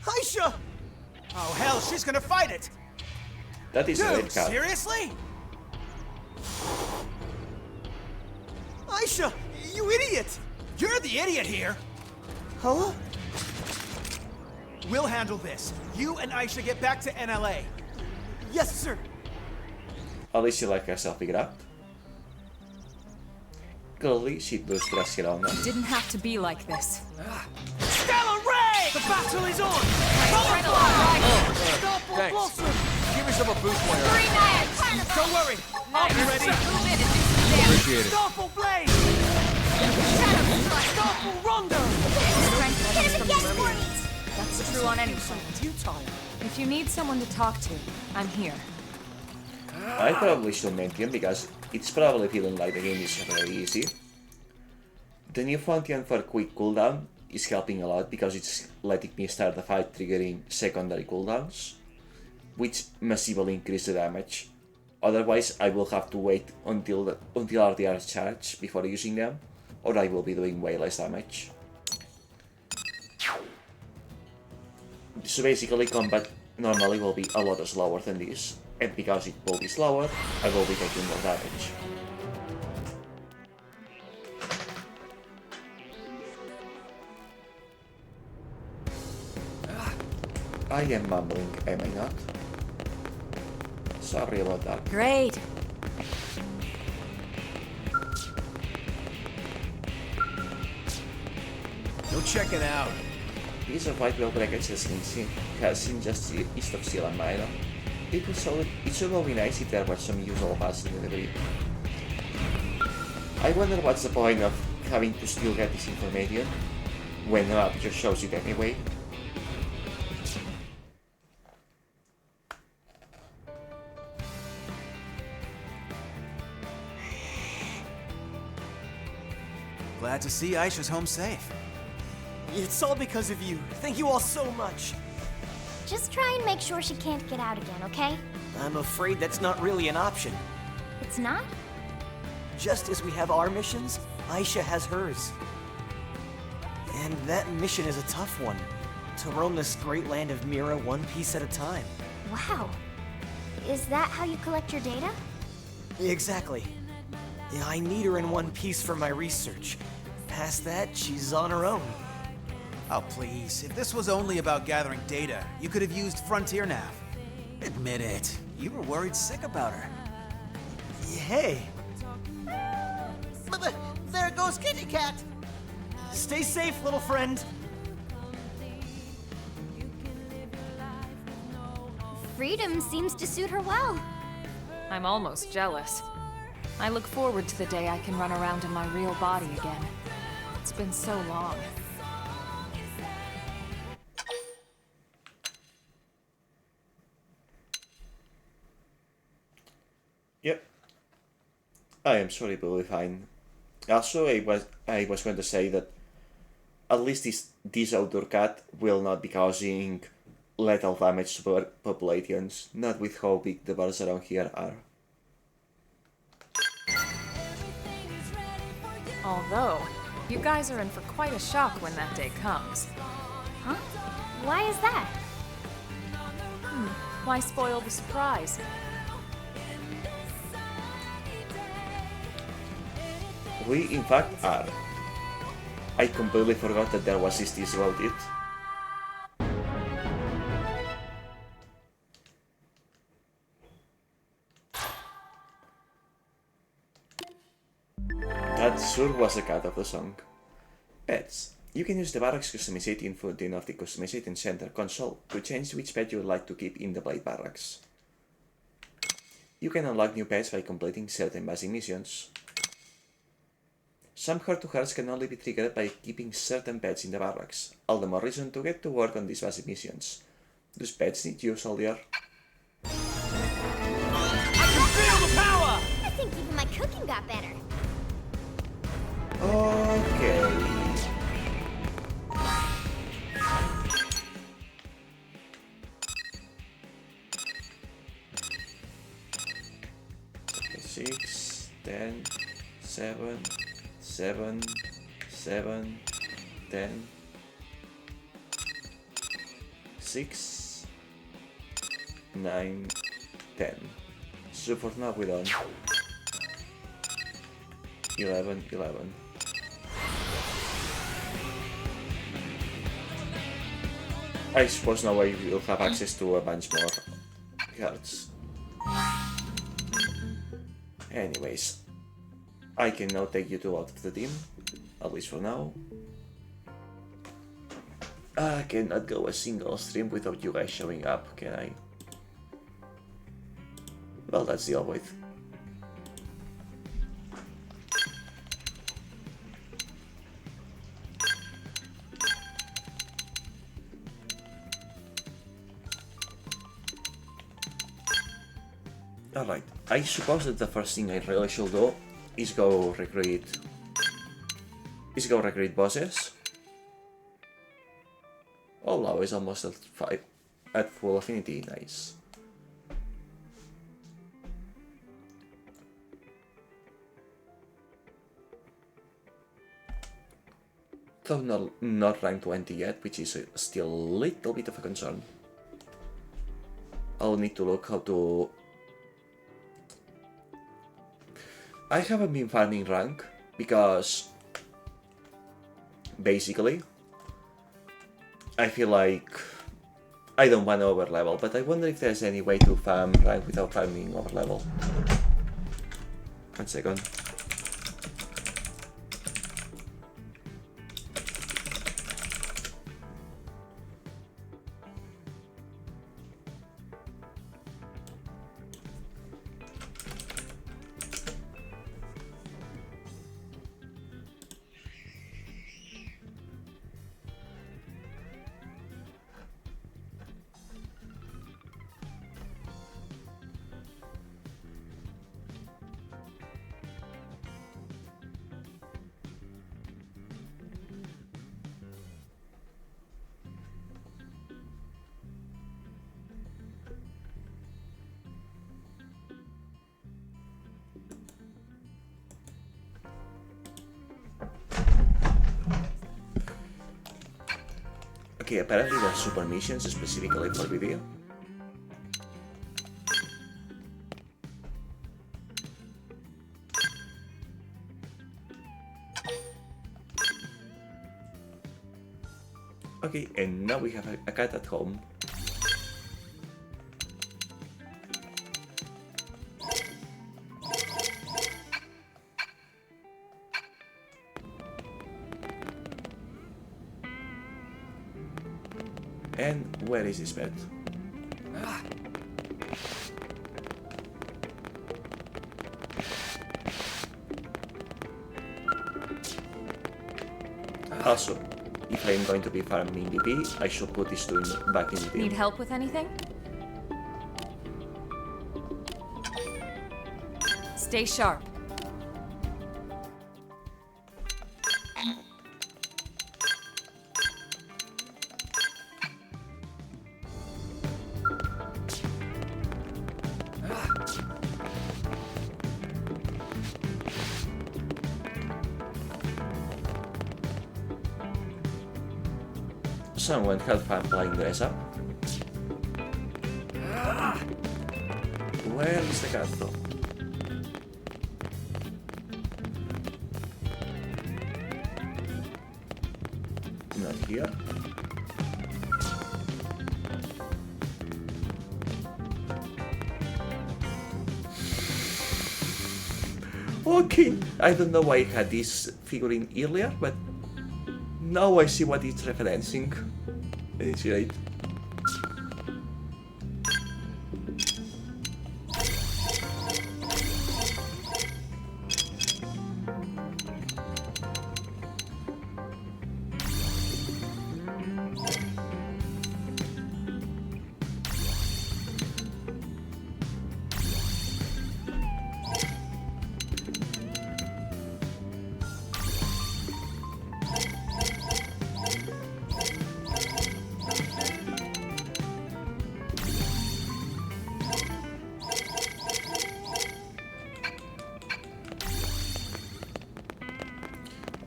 Aisha! Oh hell, she's gonna fight it! That is a Dude, red card. seriously? Aisha! You idiot! You're the idiot here! Huh? We'll handle this. You and Aisha get back to NLA. Yes, sir! At least she let herself figure out. Clearly, she does trust Hirona. Didn't have to be like this. Stellar Ray! The battle is on! Stop or blossom! Give me some of boost while you're at it. Don't worry, I'll be ready! Move in and do some Appreciate it. Starful Blade! Shadow Strike! Starful Rondo! Hit him again for me! That's true on any front. Futile. If you need someone to talk to, I'm here. I probably should mention because it's probably feeling like the game is very easy. The new function for quick cooldown is helping a lot because it's letting me start the fight triggering secondary cooldowns, which massively increase the damage. Otherwise, I will have to wait until they are charged before using them, or I will be doing way less damage. So basically, combat normally will be a lot slower than this, and because it will be slower, I will be taking more damage. I am mumbling, am I not? Sorry about that. Great. Go check it out. Piece of white whale wreckage has seen just east of Sealand Minor. It would be nice if there was some usable parts in the debris. I wonder what's the point of having to still get this information when the map just shows it anyway. Glad to see Aisha's home safe. It's all because of you. Thank you all so much. Just try and make sure she can't get out again, okay? I'm afraid that's not really an option. It's not? Just as we have our missions, Aisha has hers. And that mission is a tough one. To roam this great land of Mira one piece at a time. Wow. Is that how you collect your data? Exactly. Yeah, I need her in one piece for my research. Past that, she's on her own. Oh, please. If this was only about gathering data, you could have used Frontier Nav. Admit it. You were worried sick about her. Hey, But there goes Kitty Cat! stay safe, little friend. Freedom seems to suit her well. I'm almost jealous. I look forward to the day I can run around in my real body again. It's been so long. Yep. I am sorry, but fine. Also, I was going to say that at least this outdoor cat will not be causing lethal damage to populations, not with how big the birds around here are. Although, you guys are in for quite a shock when that day comes. Huh? Why is that? Why spoil the surprise? We in fact are. I completely forgot that there was this about it. That sure was a cut of the song. Pets. You can use the barracks customization function of the customization center console to change which pet you would like to keep in the Blade barracks. You can unlock new pets by completing certain basic missions. Some heart-to-hearts can only be triggered by keeping certain pets in the barracks, all the more reason to get to work on these basic missions. Those pets need you, soldier. I can feel the power! I think even my cooking got better. Okay. Six, 10, 7, 7, 7, 10, 6, 9, 10. So for now we're on 11, 11. I suppose now I will have access to a bunch more cards. Anyways, I can now take you two out of the team, at least for now. I cannot go a single stream without you guys showing up, can I? Well, that's dealt with. Alright, I suppose that the first thing I really should do is go recruit bosses. Oh wow, it's almost at full affinity, nice. Though not rank 20 yet, which is still a little bit of a concern. I'll need to look how to... I haven't been farming rank because basically I feel like I don't want to overlevel, but I wonder if there's any way to farm rank without farming overlevel. 1 second. Okay, apparently there are super missions specifically for video. Okay, and now we have a cat at home. And where is his pet? Also, if I'm going to be farming DP, I should put this two back in the team. Need help with anything? Stay sharp. Someone had fun playing dress up. Where is the cat though? Not here. Okay, I don't know why I had this figurine earlier, but now I see what it's referencing. It's great.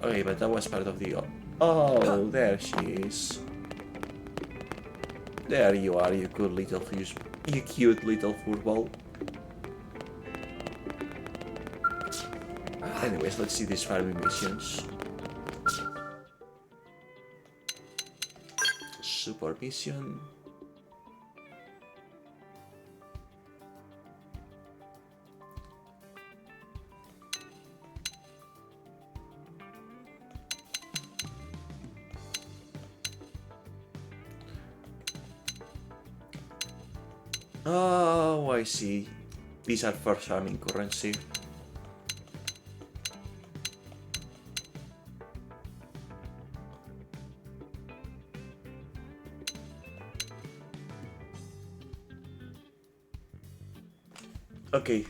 Okay, but that was part of the... Oh, there she is. There you are, you good little fish. You cute little football. Anyways, let's see these farming missions. Super mission. Oh, I see. These are for farming currency. Okay,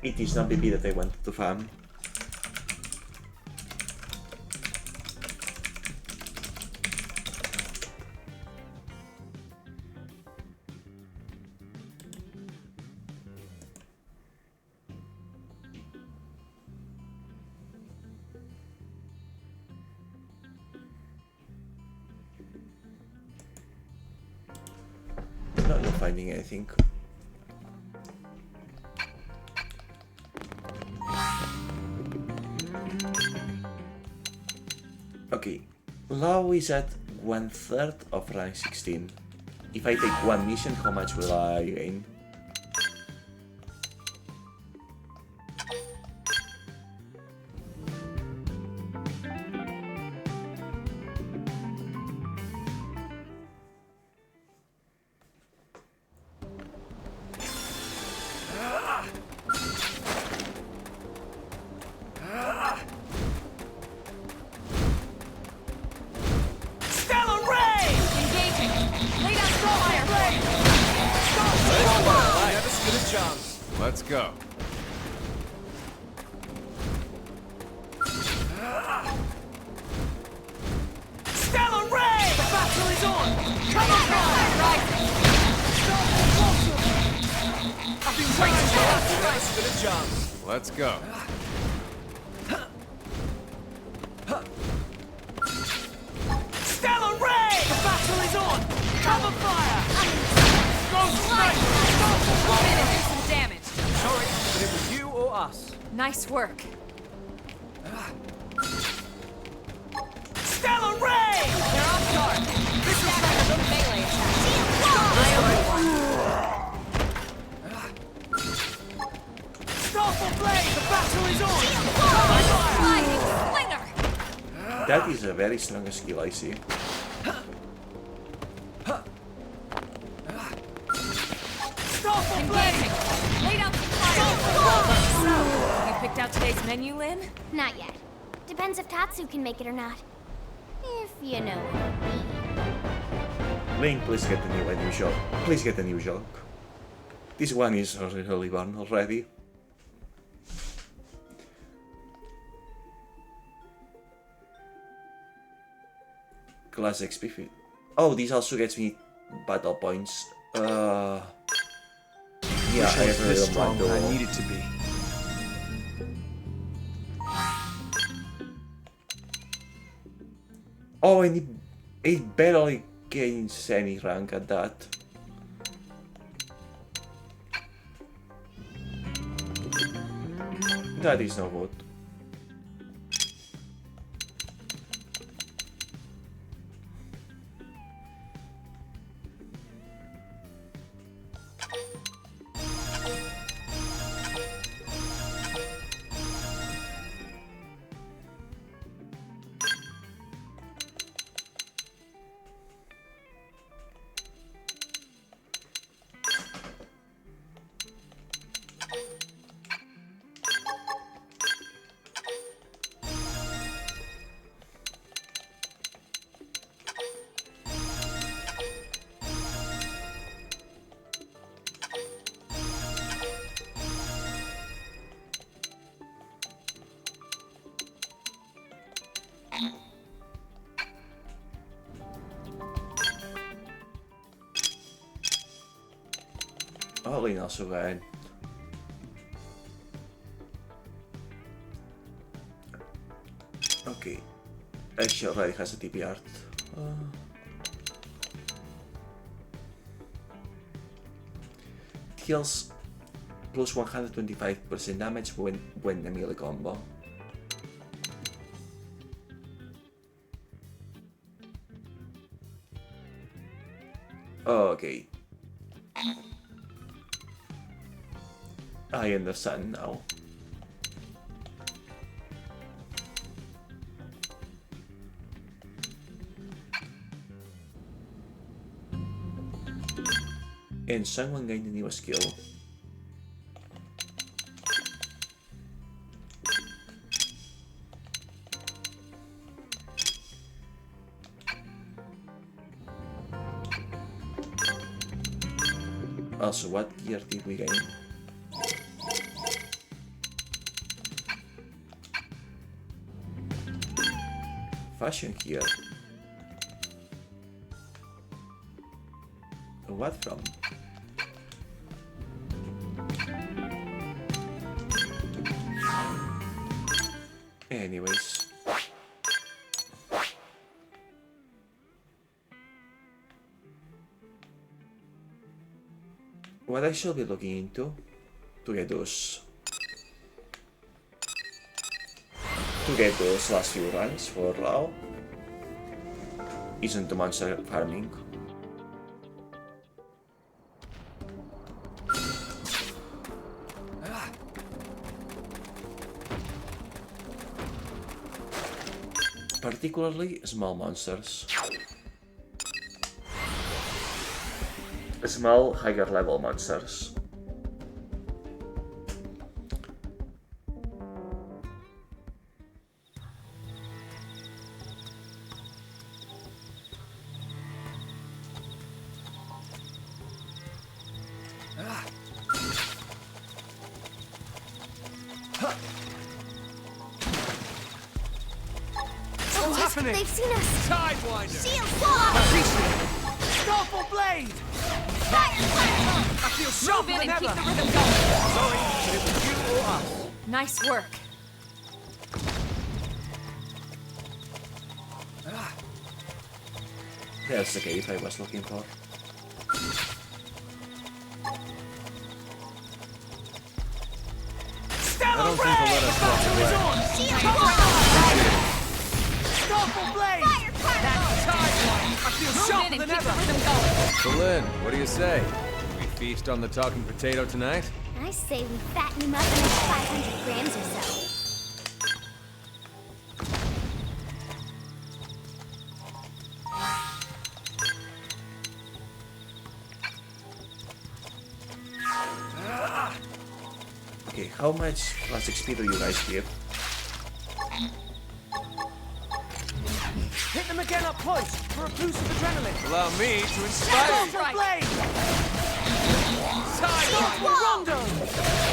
it is not PP that I wanted to farm. Not finding anything. Okay, Law is at 1/3 of rank 16. If I take one mission, how much will I gain? Let's go. Stellar Ray! The battle is on! Come on, right! I've been waiting for us. Never stood a chance. Let's go. Stellar Ray! The battle is on! Cover fire! Go straight! Come in and do some damage. Sorry, but it was you or us. Nice work. Stellar Ray! They're off guard. This is better than melee attack. Starfall Blade! The battle is on! Lightning Slinger! That is a very strong skill, I see. Starfall Blade! Engaging! Lay down some fire! So, you picked out today's menu, Lynn? Not yet. Depends if Tatsu can make it or not. If you know what I mean. Link, please get a new job. Please get a new job. This one is really one already. Class XP. Oh, this also gets me battle points. Yeah, I have this really strong don't when I mind need it to be. Oh, and it barely gains any rank at that. That is no good. Alleen als zo rijden. Okay. She already has a TP art. Deals plus 125% damage when a melee combo. Okay. I understand now. And someone gained a new skill. Also, what gear did we gain? Fashion gear. What from? Anyways. What I should be looking into to get those last few ranks for now isn't the monster farming. Particularly small monsters. Small, higher level monsters. What's happening? They've seen us! Sidewinder! Shield wall! Scarful blade! Fire! I feel sharper Move in than and keep ever! the rhythm going. Sorry, but it was you or us. Nice work. That's the cave I was looking for. Stellar don't think they'll let us walk away. Shield wall! Scarful blade! Fire particle! I feel Move sharper in and than keep the ever! rhythm going. Berlin, what do you say? We feast on the talking potato tonight? I say we fatten him up in 500 grams or so. Okay, how much plus XP do you guys give? Hit them again up close for a boost of adrenaline! Allow me to inspire you. Scarful blade! Sidewinder! Rondo!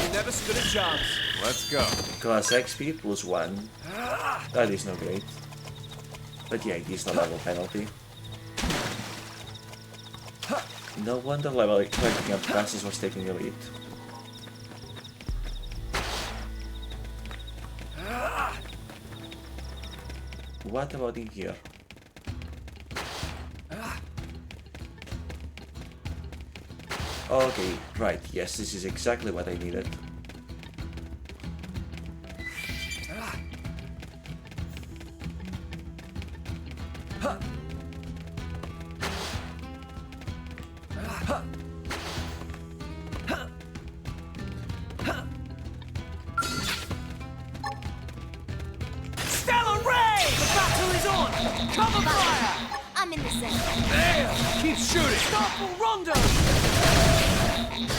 You never stood a chance. Let's go. Class XP plus 1. That is not great. But yeah, it is the level penalty. No wonder level ranking up classes was taking a lead. What about in here? Okay, right, yes, this is exactly what I needed. Stellar ray! The battle is on! Cover fire! I'm in the center. There! Keep shooting! Scarful Rondo!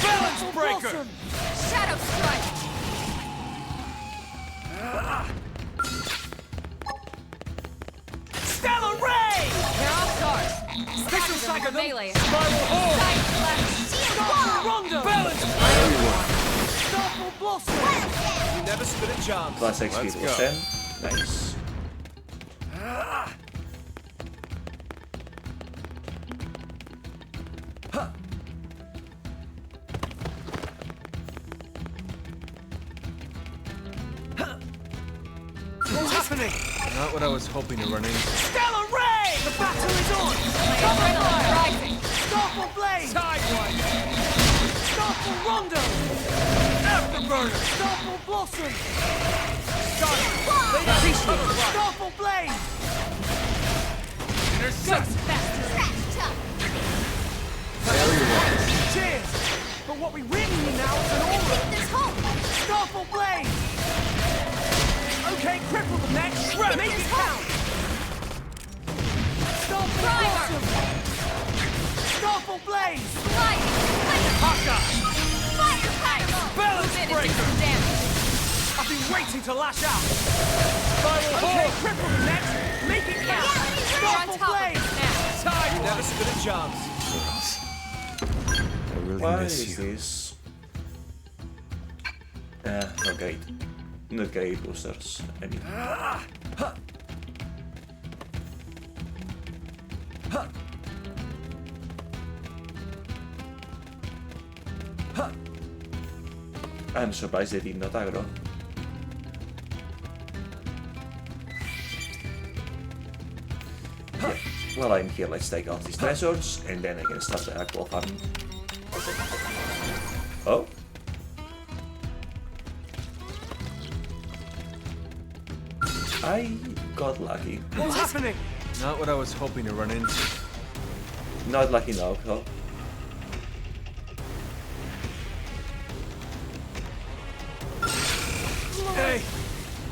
Balance breaker! Shadow strike. Stellar ray! Here I'll start. Pistol Stagger stagger them, them! melee. Spiral hold! Side flash. Shield Scarful wall! Rondo! Balance Scarful blossom! You never stood a chance. Class XP Let's plus go. 10. Nice. What's happening? Not what I was hoping to run into. Stellar ray! The battle is on! My adrenaline rising. Scarful blade! Sidewinder! Scarful Rondo! Afterburner! Scarful blossom! Scarful blade! Intercept! Trash tough! Cheers! But what we really need now is an aura! This home! Scarful blade! Okay, cripple them next! Make it count! Scarful blossom! Scarful blade! Sliding. Haka! Fire particle! Balance Move in and do breaker! some damage. I've been waiting to lash out! Okay, cripple them next! Make it count! We're on Scarful top of blade! this now. Time! Never stood a chance! There really What miss is you. this? Not great. Not great boosters. I mean. I'm surprised they did not aggro. Yeah. Well, I'm here, let's take out these treasures, and then I can start the actual fun. Oh? I got lucky. What's happening? Not what I was hoping to run into. Not lucky now, though. Hey!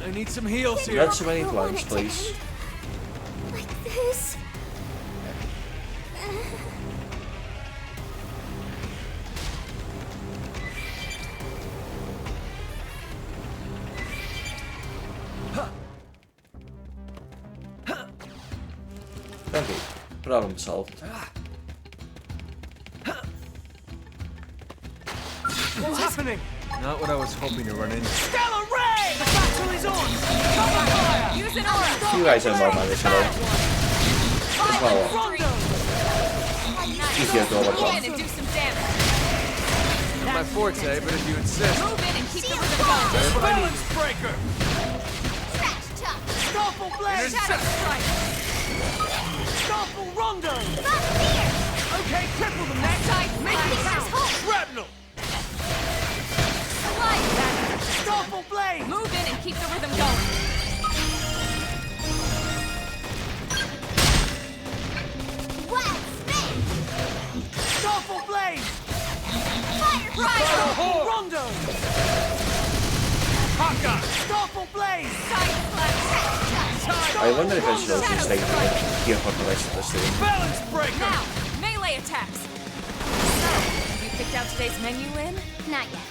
I need some heals here. Not so many plants, please. Like this? Okay, problem solved. What's happening? Not what I was hoping to run into. Stellar Ray! The battle is on! Cover fire! Use an aura! You guys are more manageable. Well, Rondo! easier to Move overcome. in and do some damage. Not my forte, but if you insist. Move in and keep the rhythm going. Balance breaker! Trash chuck! Starful blade! Shadow strike. Starful rondo! Not here! Okay, cripple them next! Make it count! Shrapnel! Starful blade! Move in and keep the rhythm going. Wild spin! Starful blade! Fire cry! Rondo! Haka! Starful blade! I wonder if I should also stay here for the rest of the stream. Balance breaker! Now, melee attacks. So, have you picked out today's menu, Lynn? Not yet.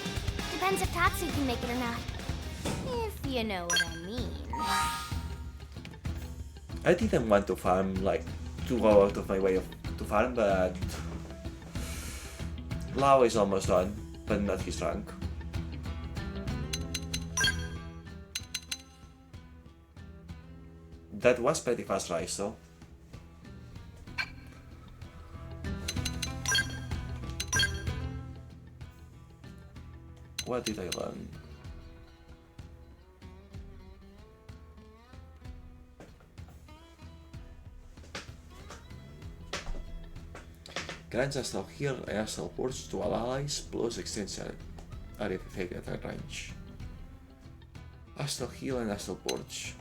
Depends if Tatsu can make it or not. If you know what I mean. I didn't want to farm, like, to go out of my way to farm, but Lao is almost done, but not his rank. That was pretty fast rise though. What did I learn? Grants astral heal and astral purge to all allies, plus extends area effect at range. Astral heal and astral purge.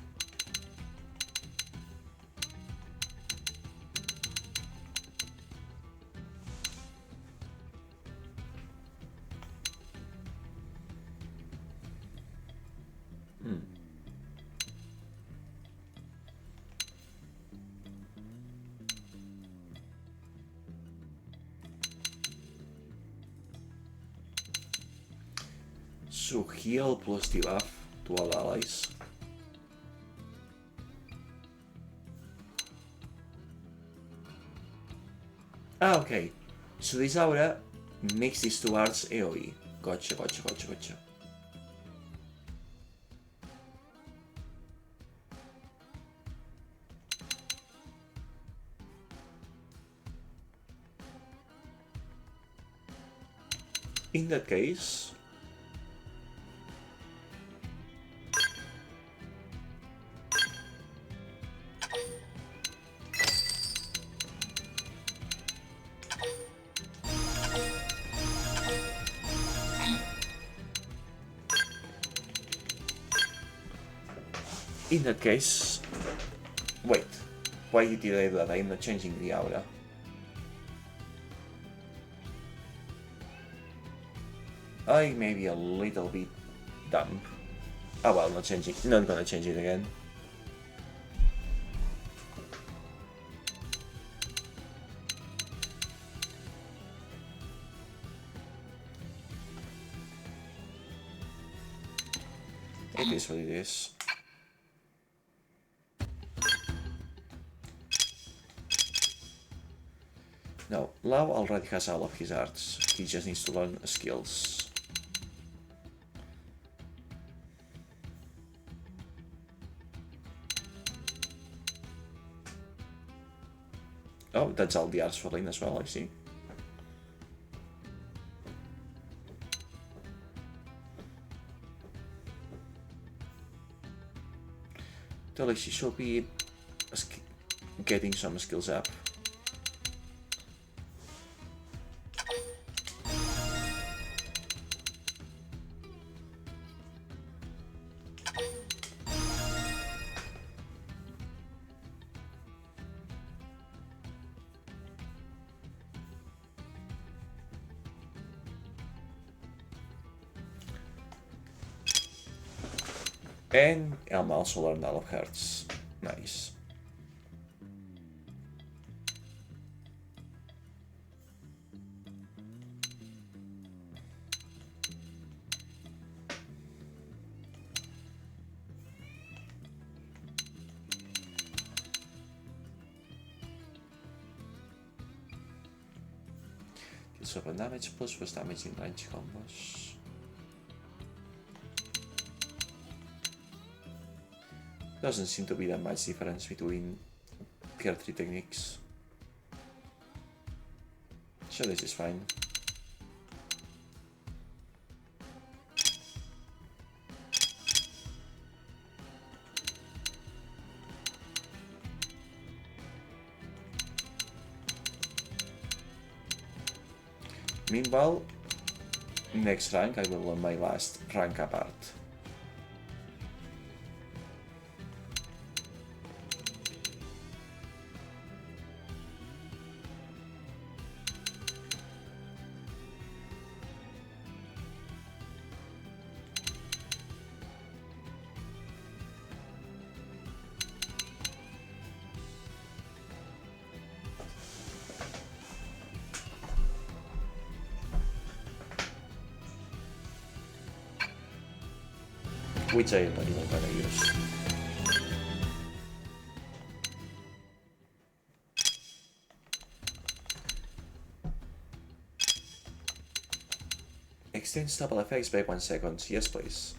So heal plus debuff to all allies. Ah, okay. So this aura makes this towards AoE. Gotcha, gotcha, gotcha, gotcha. In that case, wait, why did I do that? I'm not changing the aura. I may be a little bit dumb. Oh well, not gonna change it again. It is what it is. No, Lau already has all of his arts. He just needs to learn skills. Oh, that's all the arts for Lynn as well, I see. Totally, she should be getting some skills up. And Elma also learned all of hearts. Nice. Deals weapon damage plus damage in range combos. Doesn't seem to be that much difference between tier 3 techniques. So this is fine. Meanwhile, next rank I will learn my last rank up art. Which I am not even gonna use. Extend double effects by 1 second. Yes, please.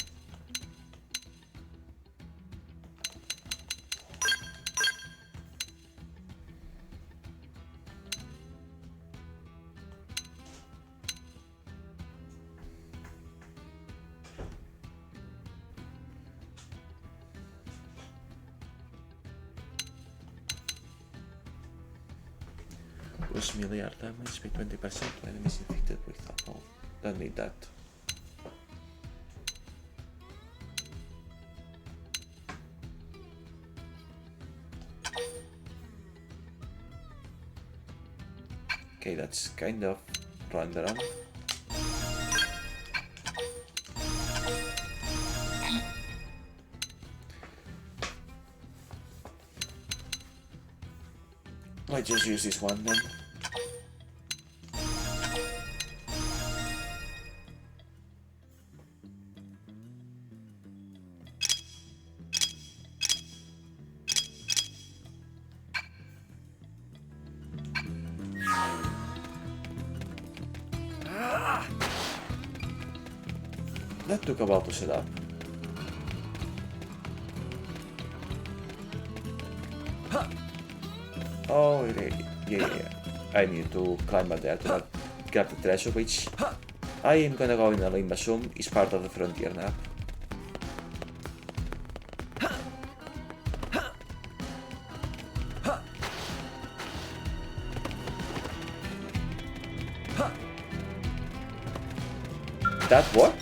Plus melee damage by 20% to enemies infected with alcohol. Don't need that. Okay, that's kind of random. Let's just use this one then. That took a while to set up. Oh, yeah. I need to climb up there to not grab the treasure, which I am gonna go in a limb assume is part of the frontier now. That what?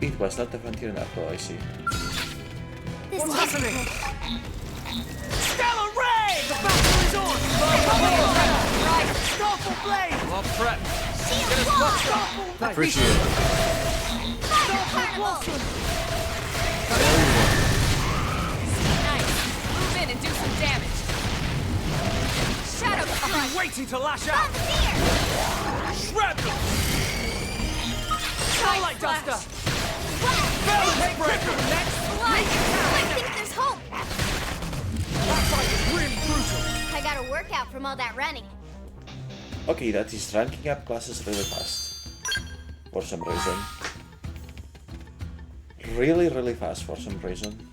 It was not the frontier map, though, I see. What's happening? Stellar Ray! The battle is on! Right! Starful Blade! Well prepped. Get us much Starful! Appreciate it. Starful Blossom! Nice. Move in and do some damage. Shadow I've been waiting to lash out! Shrapnel! Starlight Duster! Balance Breaker! Next! I think there's hope! out from all that running. Okay, that is ranking up classes really fast. For some reason. Really fast for some reason.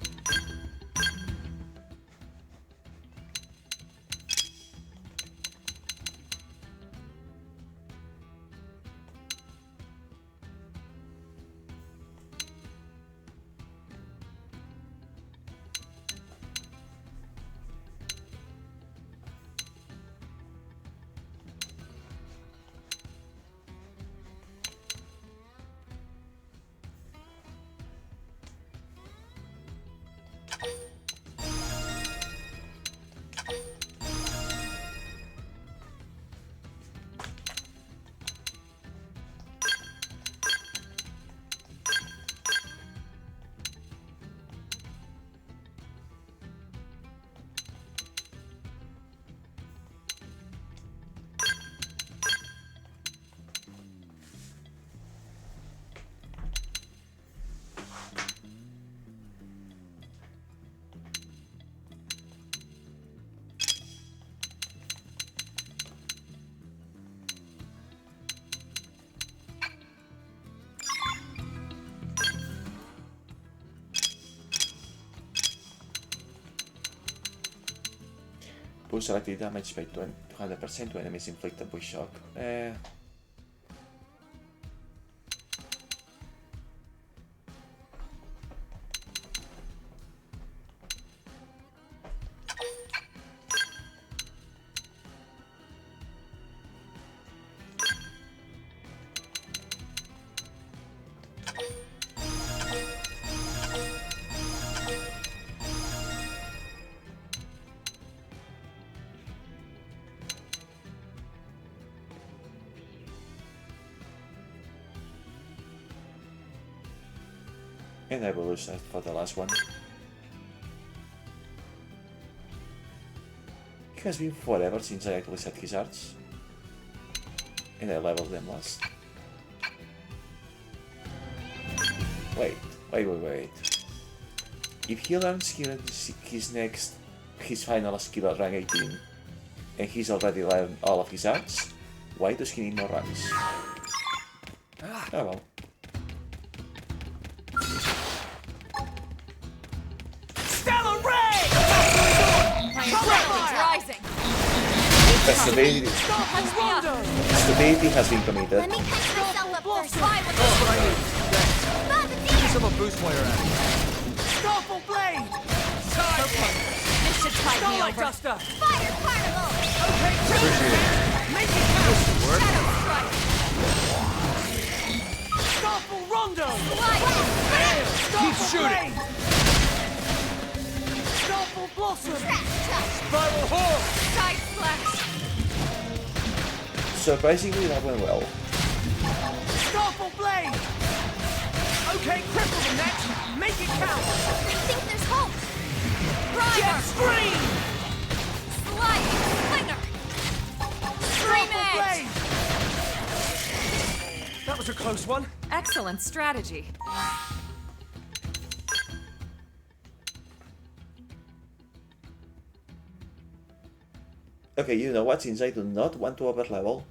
Boost selected damage by 200% to enemies inflicted with shock. And I will lose that for the last one. It has been forever since I actually set his arts. And I leveled them last. Wait. If he learns his final skill at rank 18, and he's already learned all of his arts, why does he need more ranks? Oh well. Stupidity has been committed. Let me catch myself up first. That's what I need. Thanks. Give me some of boost while you're at it. Starfall blade! This should tide me over. Duster! Fire carnival! Okay, Appreciate it. make it count! Work. Shadow strike! Starfall rondo! Keep Starfall shooting. blade! Starfall blossom! Trash touch! Spiral horn! Side slash. Surprisingly, that went well. Starfall blade! Okay, cripple them next! Make it count! I think there's hope! Jet Primer! scream! Sliding slinger. Stream Starfall edge. blade! That was a close one. Excellent strategy. Okay, you know what? Since I do not want to overlevel,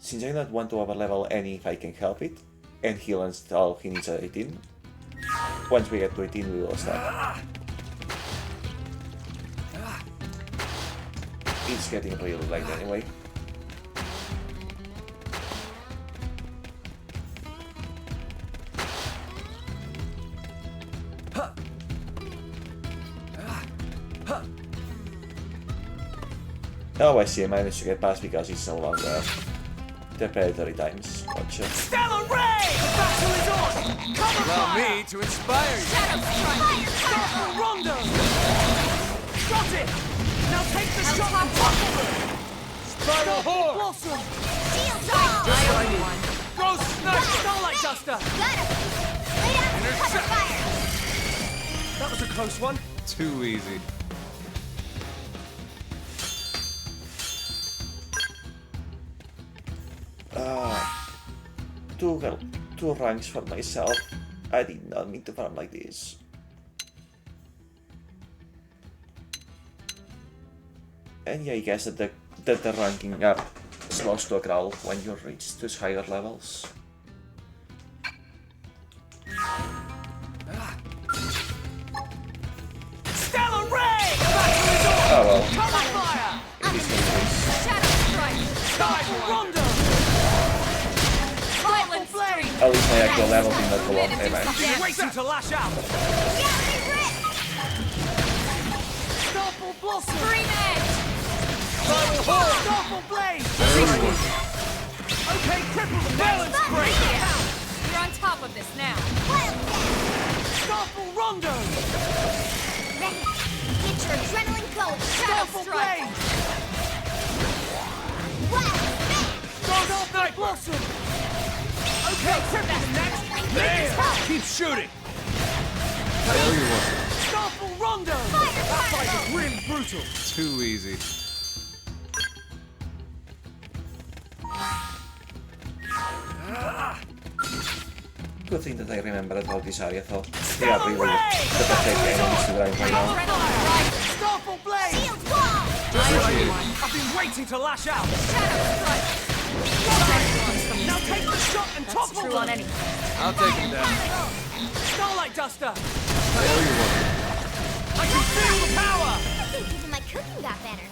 since I don't want to overlevel any if I can help it, and he learns all he needs at 18, once we get to 18 we will stop. It's getting really late anyway. Oh, I see, I managed to get past because it's no longer the predatory times. Gotcha. Stellar ray! The battle is on! Cover Allow fire! me to inspire you. Shadow strike! Starfall rondo! Got it! Now take the shot and topple them! Spiral horn! Blossom! Shield wall! Just what I need. Go sniper! Starlight Duster! Got him! Lay down and cover fire! That was a close one. Too easy. Two ranks for myself. I did not mean to farm like this. And yeah, I guess that the ranking up slows to a crawl when you reach those higher levels. Stellar Ray! Oh well. Cover fire! In this case, Shadow Strike! Skyfall Rondo! Violent Streak! at least my actual level did not go up ever. Been waiting to lash out! Starfall Blossom! Scream Edge! Viral Horn! Starfall Blade! Okay, cripple the balance break! You're on top of this now. Starfall Rondo! Ready. Get your adrenaline going. Starfall Blade! Starfall Blossom! Okay, cripple the next! There! Keep shooting! I owe you one. Starfall Rondo! That fight is really brutal! Too easy. Good thing that I remembered about this area, though. They are really the perfect enemies to drive right now. Starfall Blade! Shield wall. I've been waiting to lash out! Shadow Strike! Now take the shot and topple True them! on anything. I'll take him down. Starlight Duster! I owe you one. I can feel the power! I think even my cooking got better.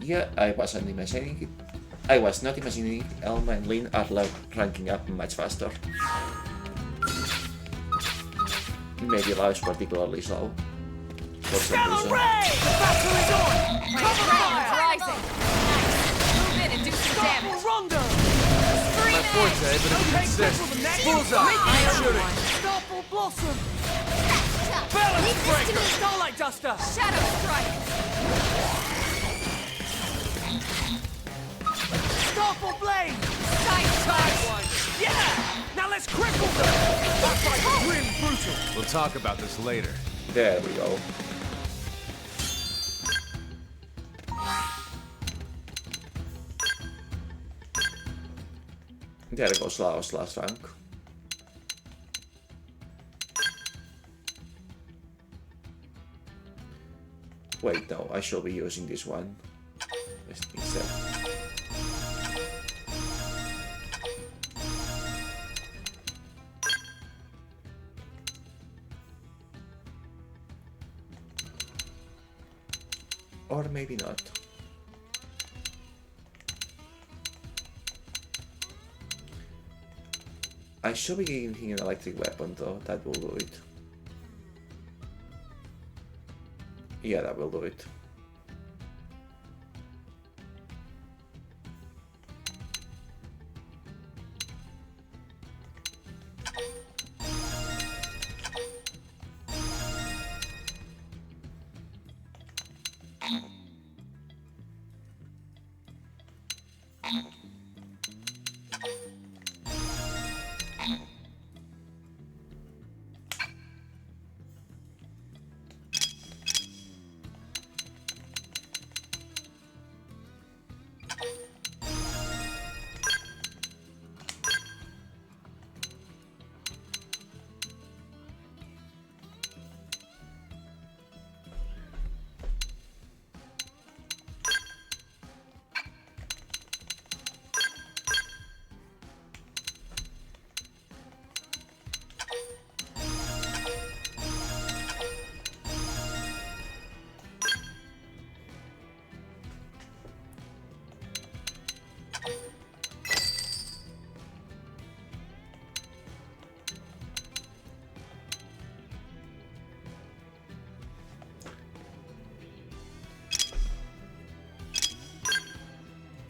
Yeah, I wasn't imagining it. I was not imagining Elma and Lynn are ranking up much faster. Maybe Lao is particularly slow. For some Stellar reason. Ray! The battle is on! Cover fire! Rising! Move in and do some Starfall damage. Rondo! My forte, but if you Okay, insist. cripple the next! Bullseye! Shooting! Starfall Blossom! Tough. Balance Leave this break! to me. Starlight Duster! Shadow Strike! Starfall Blade! Sidewinder! Yeah! Now let's cripple them! That fight is really brutal! We'll talk about this later. There we go. There goes Lao's last rank. Wait, no, I shall be using this one instead. Or maybe not. I should be giving him an electric weapon though, that will do it. Yeah, that will do it.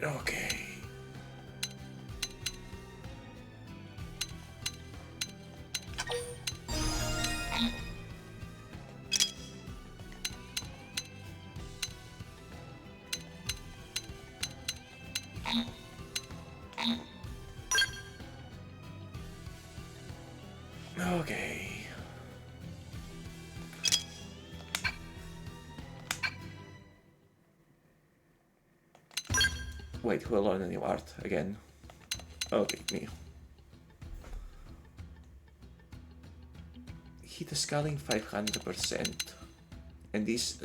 Okay. Okay. Wait, who will learn a new art again? Okay, me. hit scaling 500%. And this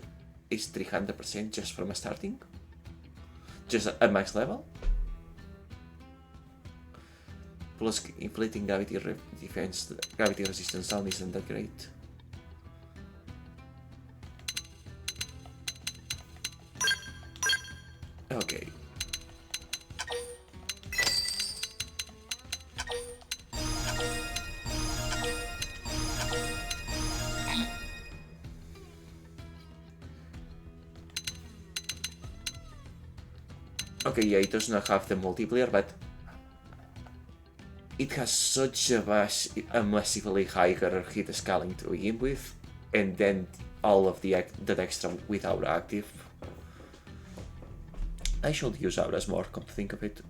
is 300% just from starting? Just at max level? Plus inflating gravity defense, gravity resistance sound isn't that great. Okay. Okay, yeah, it does not have the multiplayer, but it has such a massively higher hit scaling to begin with, and then all of that extra without active. I should use auras more, come to think of it.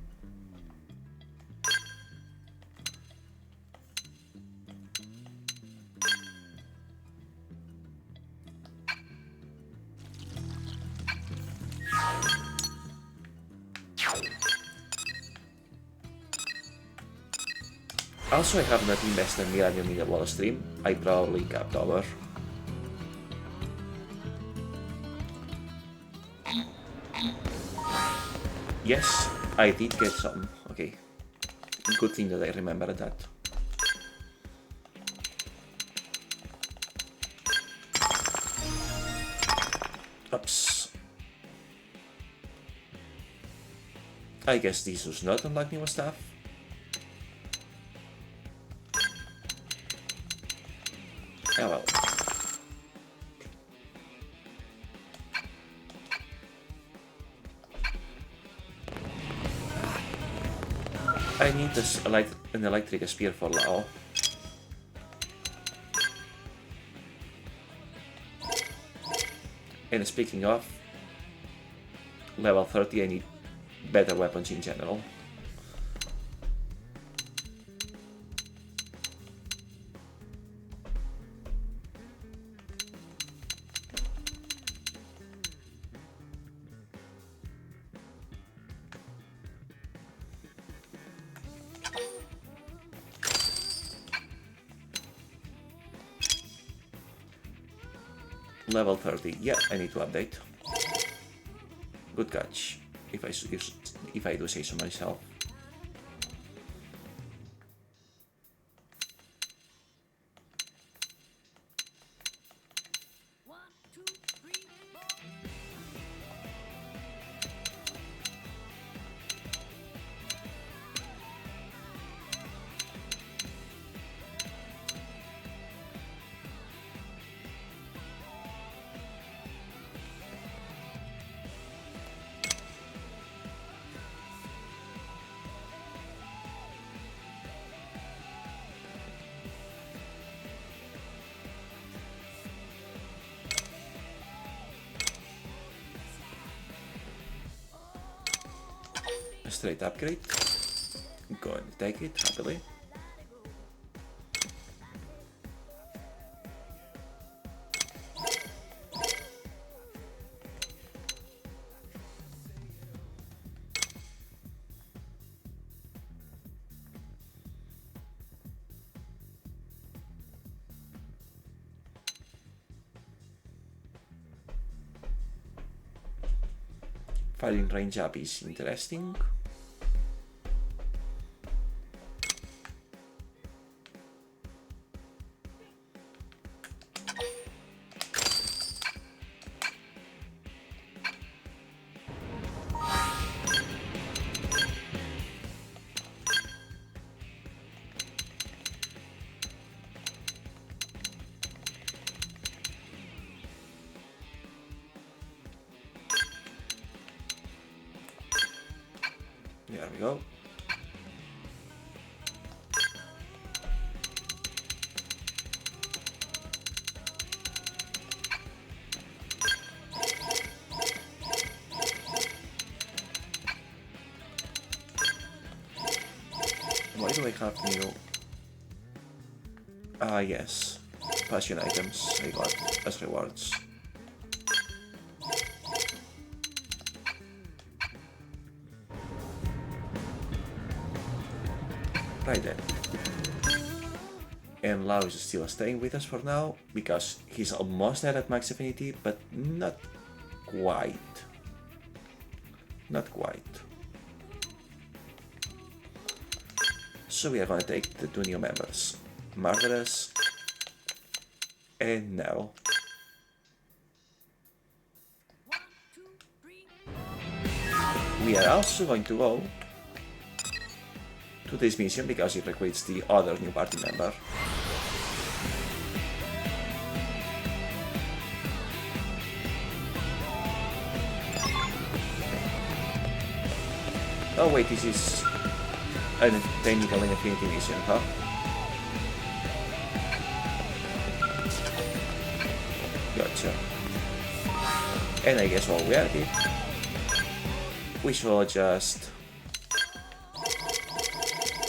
Also, I have not invested Millennium in the wall stream. I probably capped over. Yes, I did get some. Okay. Good thing that I remembered that. Oops. I guess this was not unlock new stuff. Oh well. I need an electric spear for Lao. And speaking of, level 30 I need better weapons in general. Level 30, yeah, I need to update. Good catch, if I do say so myself. A straight upgrade. Go and take it happily. Firing range up is interesting. There we go. Why do I have new? Ah, yes. Passion items I got as rewards. Right then. And Lau is still staying with us for now, because he's almost at max affinity, but not quite. Not quite. So we are gonna take the 2 new members, Murderous and Nell. We are also going to go to this mission because it requires the other new party member. Oh wait, this is a technical infinity mission, huh? Gotcha. And I guess while we're at it, we should just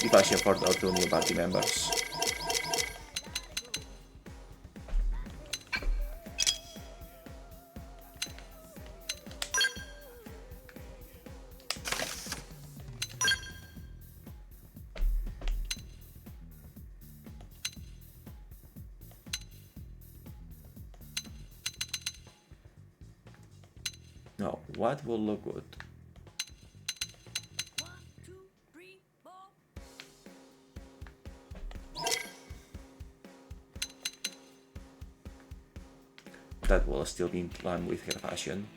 be patient for our 2 new party members. Now, what will look good? That will still be in line with her fashion.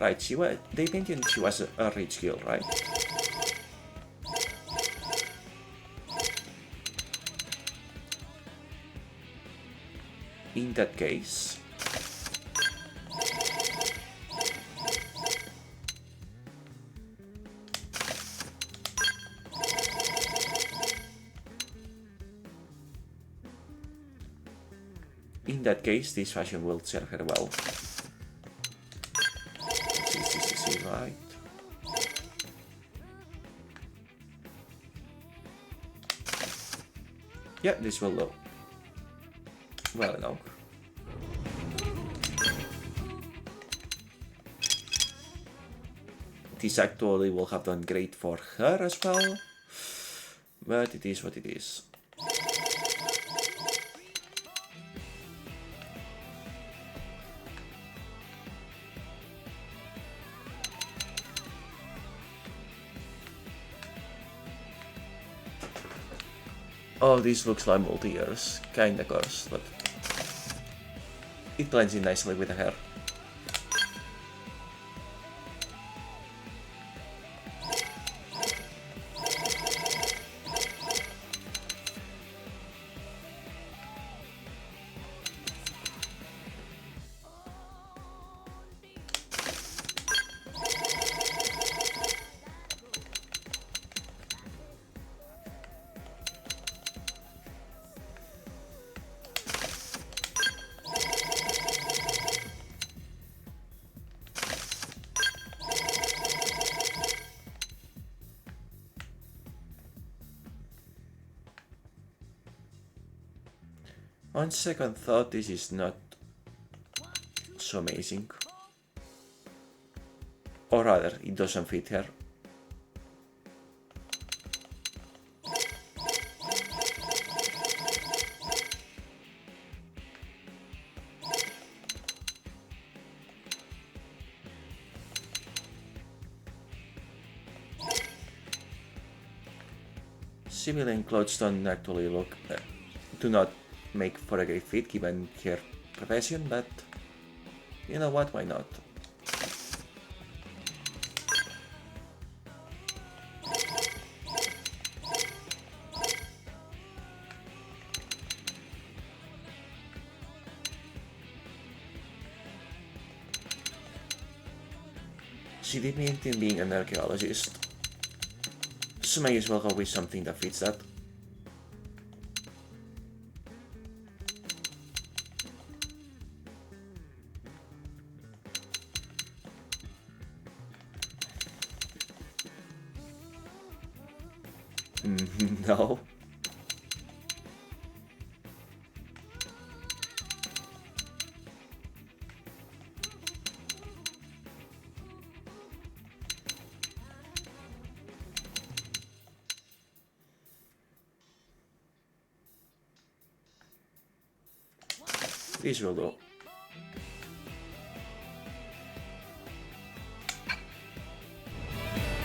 Right, they mentioned she was a rich girl, right? In that case, this fashion will serve her well. This is right. Yeah, this will do. Well enough. This actually will have done great for her as well, but it is what it is. Oh, this looks like multi-years, kinda cursed, but it blends in nicely with the hair. On second thought, this is not so amazing. Or rather, it doesn't fit her. Civilian clothes don't actually do not make for a great fit given her profession, but you know what, why not? She did mention being an archaeologist, so may as well go with something that fits that. No. This will do.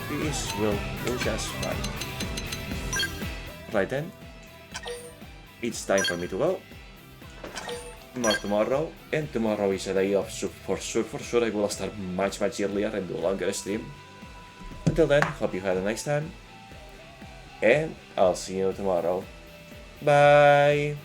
This will do just fine. Right then, it's time for me to go. More tomorrow, and tomorrow is a day off, so for sure I will start much earlier and do a longer stream. Until then, hope you had a nice time, and I'll see you tomorrow. Bye!